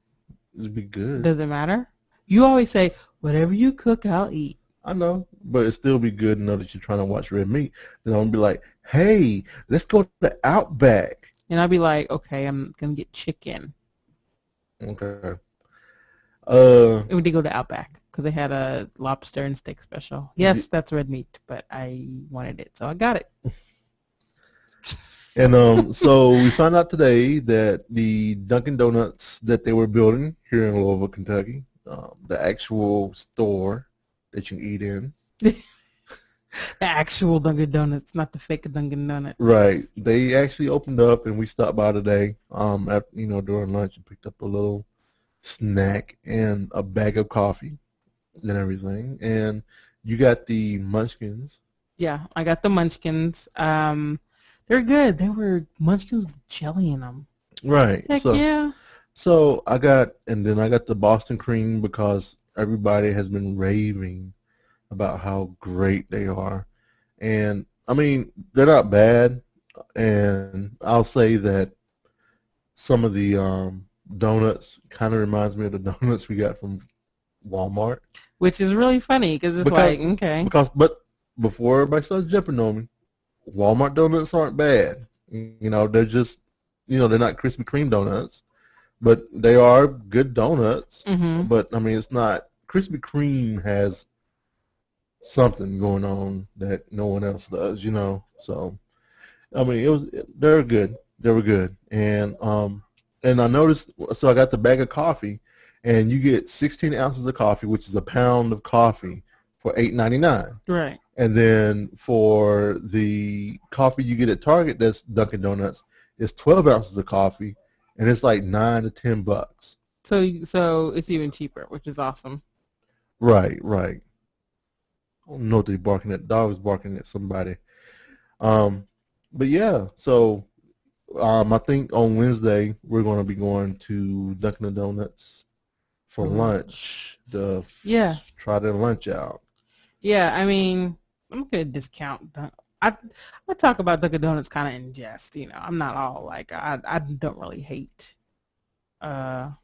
It'd be good. Does it matter? You always say, whatever you cook, I'll eat. I know, but it'd still be good to know that you're trying to watch red meat. Then I'm going to be like, hey, let's go to the Outback. And I'll be like, okay, I'm going to get chicken. Okay. And we did go to Outback because they had a lobster and steak special. Yes, that's red meat, but I wanted it, so I got it. And so we found out today that the Dunkin' Donuts that they were building here in Louisville, Kentucky, the actual store that you can eat in. The actual Dunkin' Donuts, not the fake Dunkin' Donuts. Right. They actually opened up, and we stopped by today. After, during lunch, and picked up a little snack and a bag of coffee and everything. And you got the Munchkins. Yeah, I got the Munchkins. They're good. They were Munchkins with jelly in them. Right. Heck yeah. So I got the Boston cream because everybody has been raving about how great they are. And I mean, they're not bad. And I'll say that some of the donuts kind of reminds me of the donuts we got from Walmart. Which is really funny because it's like, okay. But before everybody starts jumping on me, Walmart donuts aren't bad. You know, they're just, you know, they're not Krispy Kreme donuts, but they are good donuts. Mm-hmm. But I mean, it's not. Krispy Kreme has something going on that no one else does, you know. So I mean, they're good. They were good, and I noticed. So I got the bag of coffee, and you get 16 ounces of coffee, which is a pound of coffee, for $8.99. Right. And then for the coffee you get at Target, that's Dunkin' Donuts, it's 12 ounces of coffee, and it's like $9 to $10. So it's even cheaper, which is awesome. Right. I don't know what they're barking at. Dog is barking at somebody. But yeah, so I think on Wednesday we're going to be going to Dunkin' Donuts for lunch. Try their lunch out. Yeah, I mean, I'm not gonna discount. I talk about Dunkin' Donuts kind of in jest. You know, I'm not all like I don't really hate Dunkin'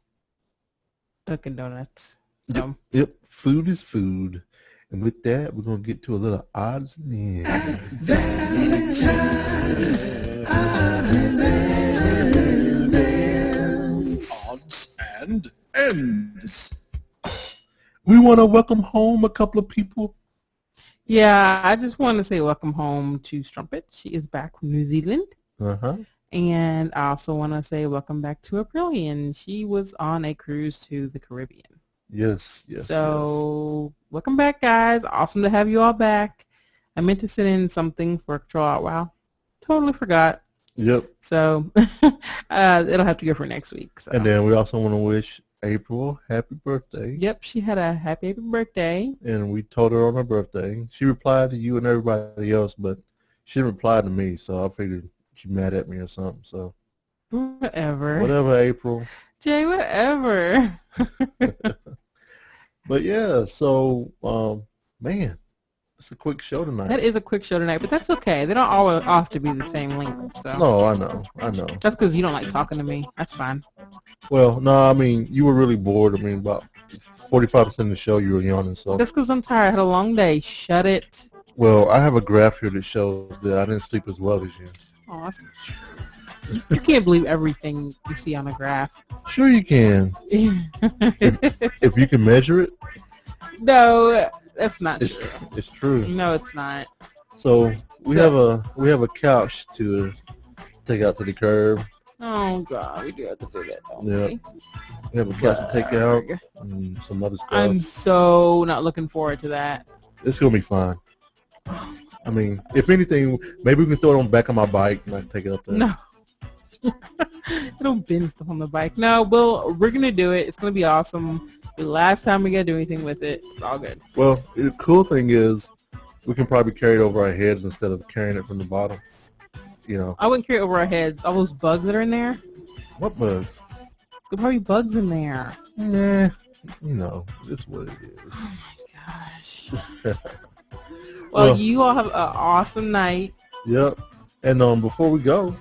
Donuts. So. Yep. Food is food. And with that, we're going to get to a little odds and ends. Odds and ends. We want to welcome home a couple of people. Yeah, I just want to say welcome home to Strumpet. She is back from New Zealand. Uh-huh. And I also want to say welcome back to Aprillian. She was on a cruise to the Caribbean. Yes. So, welcome back, guys. Awesome to have you all back. I meant to send in something for Control Out Wow. Totally forgot. Yep. So, it'll have to go for next week. So. And then we also want to wish April happy birthday. Yep, she had a happy birthday. And we told her on her birthday. She replied to you and everybody else, but she didn't reply to me, so I figured she's mad at me or something. So Whatever, April. Jay, whatever. But yeah, so man, it's a quick show tonight. That is a quick show tonight, but that's okay. They don't always have to be the same length. So. No, I know. That's because you don't like talking to me. That's fine. Well, no, I mean, you were really bored. I mean, about 45% of the show you were yawning. So. That's because I'm tired. I had a long day. Shut it. Well, I have a graph here that shows that I didn't sleep as well as you. Oh, you can't believe everything you see on a graph. Sure you can. if you can measure it. No, that's not true. It's true. No, it's not. So we have a couch to take out to the curb. Oh God, we do have to do that, don't we? We have a couch to take out and some other stuff. I'm so not looking forward to that. It's gonna be fine. I mean, if anything, maybe we can throw it on the back of my bike and I can take it up there. No. I don't bend stuff on the bike. No, we're going to do it. It's going to be awesome. The last time we got to do anything with it, it's all good. Well, the cool thing is we can probably carry it over our heads instead of carrying it from the bottom. You know. I wouldn't carry it over our heads. All those bugs that are in there. What bugs? There's probably bugs in there. Nah. You know, it's what it is. Oh, my gosh. Well, you all have an awesome night. Yep. And before we go,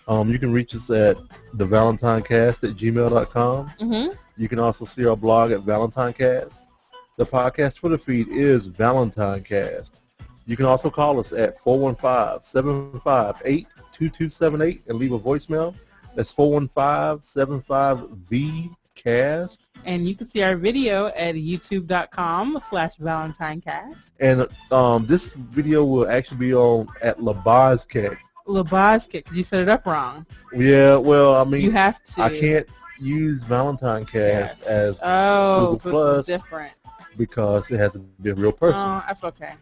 you can reach us at thevalentinecast@gmail.com. Mm-hmm. You can also see our blog at Valentinecast. The podcast Twitter feed is Valentinecast. You can also call us at 415-758-2278 and leave a voicemail. That's 415-75-VCAST. And you can see our video at youtube.com/ValentineCast. And this video will actually be on at Labazkek. Labazkek, because you set it up wrong. Yeah, well, I mean, you have to. I can't use Valentinecast as Google Plus it's different. because it has to be a real person. Oh, that's okay.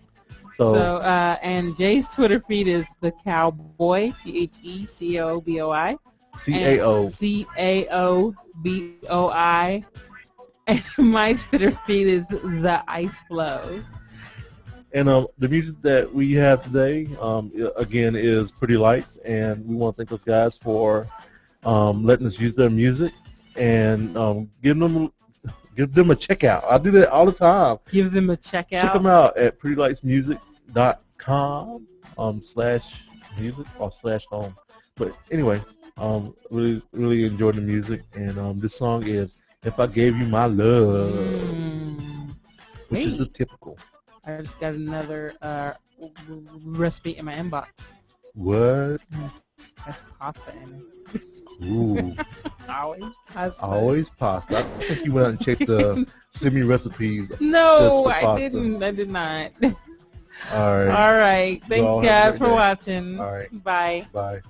So and Jay's Twitter feed is the Cowboy, TheCeCoBoi. CAOBOI. And my Twitter feed is the Ice Flow. And the music that we have today, again, is Pretty Light, and we want to thank those guys for letting us use their music and giving Give them a check out. I do that all the time. Give them a check out. Check them out at prettylightsmusic.com /music or /home. But anyway, really enjoy the music, and this song is "If I Gave You My Love," which is the typical. I just got another recipe in my inbox. What? That's pasta in it. Ooh. Always Pasta. pasta. I think you went out and checked the semi recipes. No, I didn't. I did not. All right. All right. Thanks, guys, for watching. All right. Bye. Bye.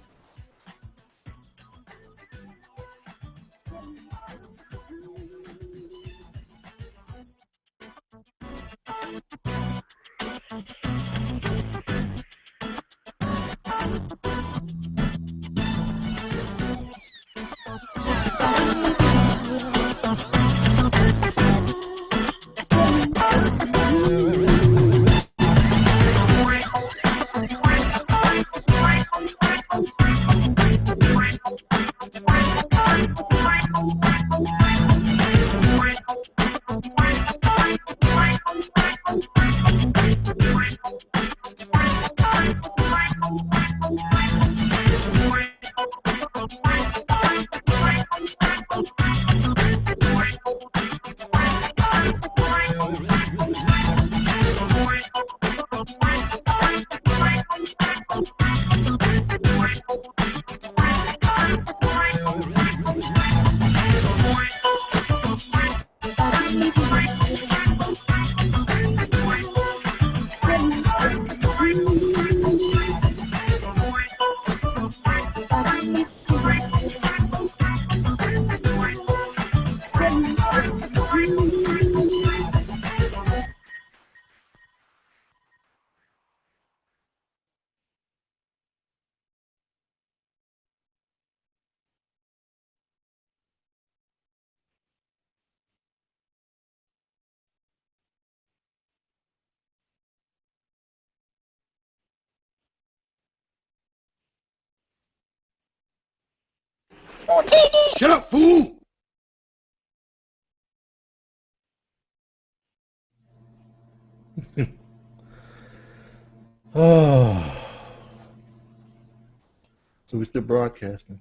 Shut up, fool! Oh. So we're still broadcasting.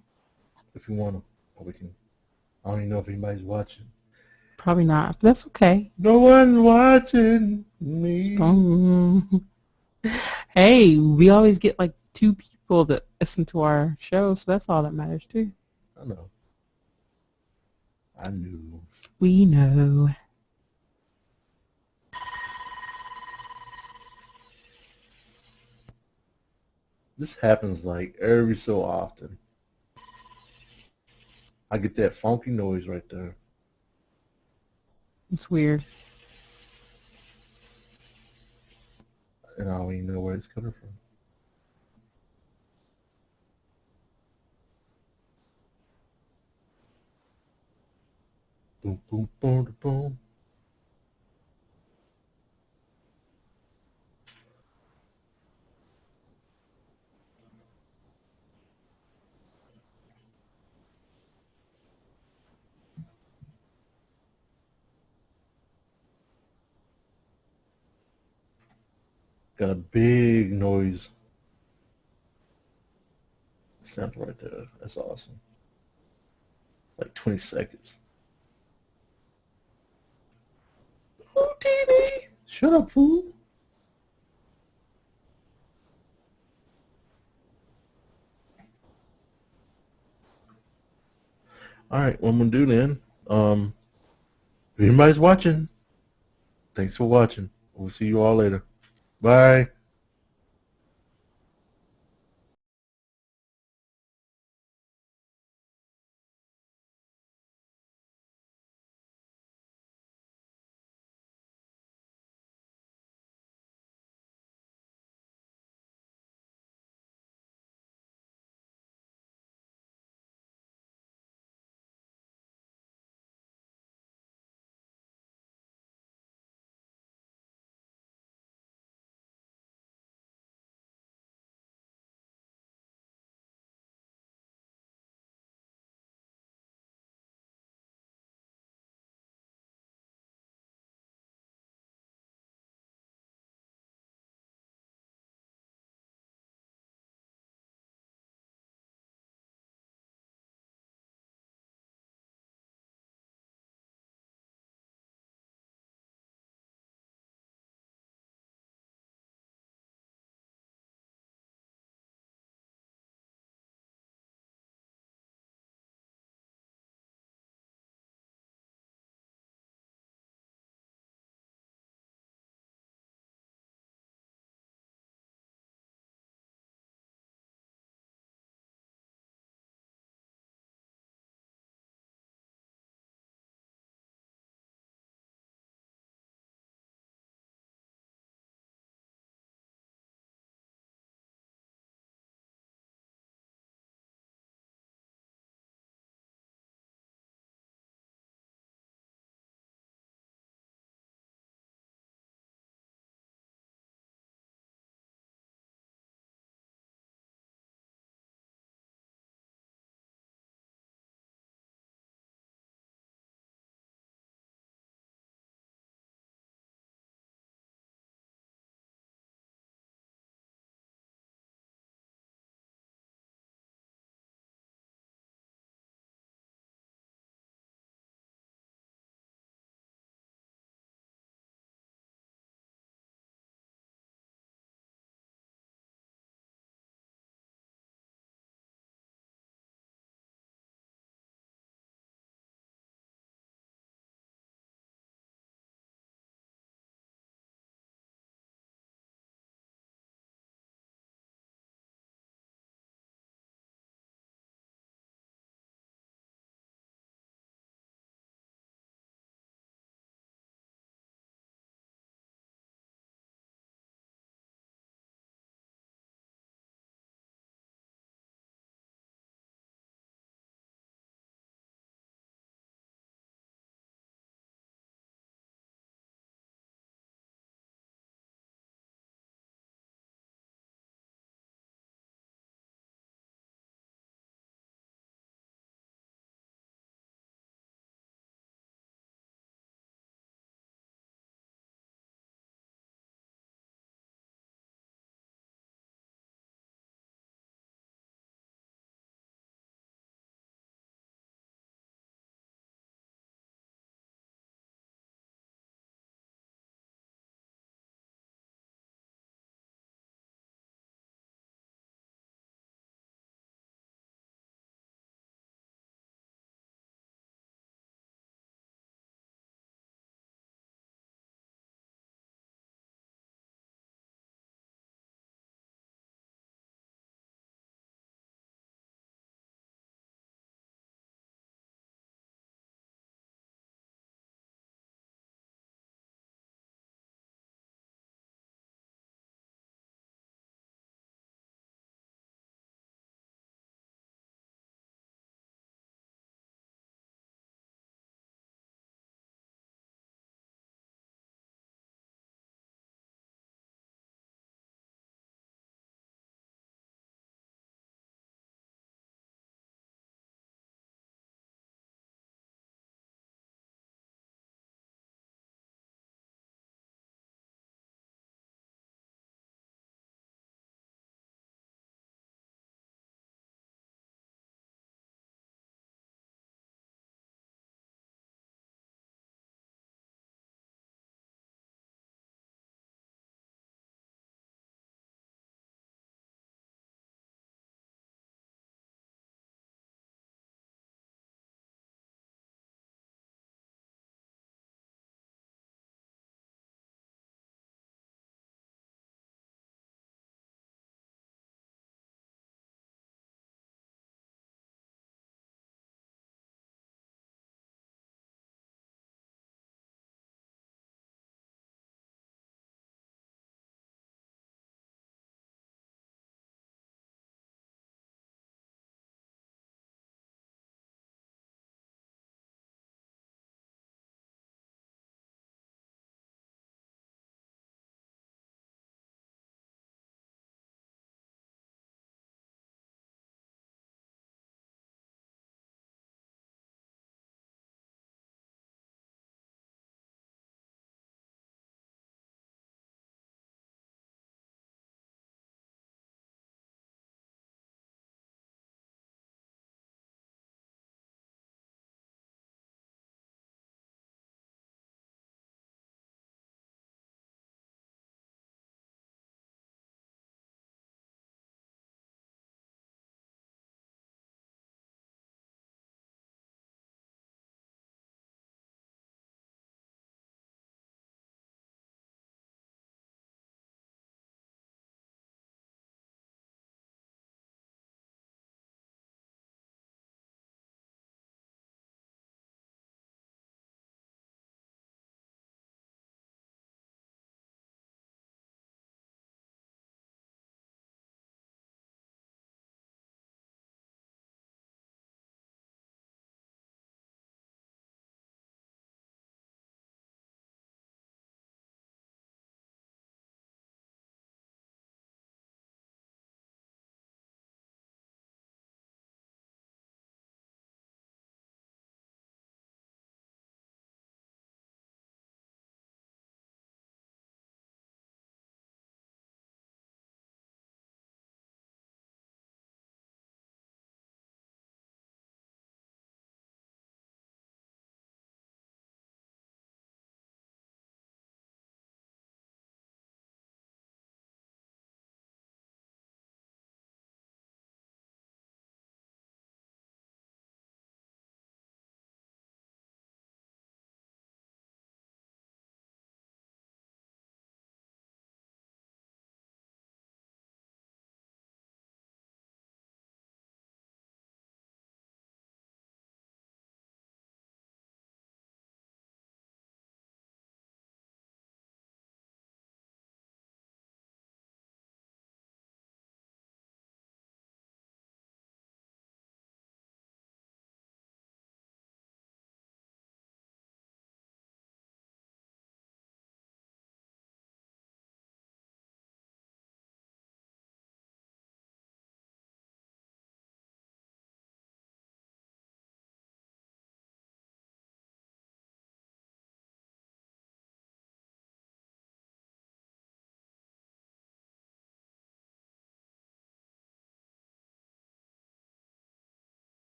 If you want to, or we can. I don't even know if anybody's watching. Probably not, but that's okay. No one's watching me. Hey, we always get like 2 people that listen to our show, so that's all that matters too. I know. I knew. We know. This happens like every so often. I get that funky noise right there. It's weird. And I don't even know where it's coming from. Boom, boom, boom, boom. Got a big noise sample right there. That's awesome. Like 20 seconds. Oh, TV! Shut up, fool. Alright, what I'm going to do then, if anybody's watching, thanks for watching. We'll see you all later. Bye.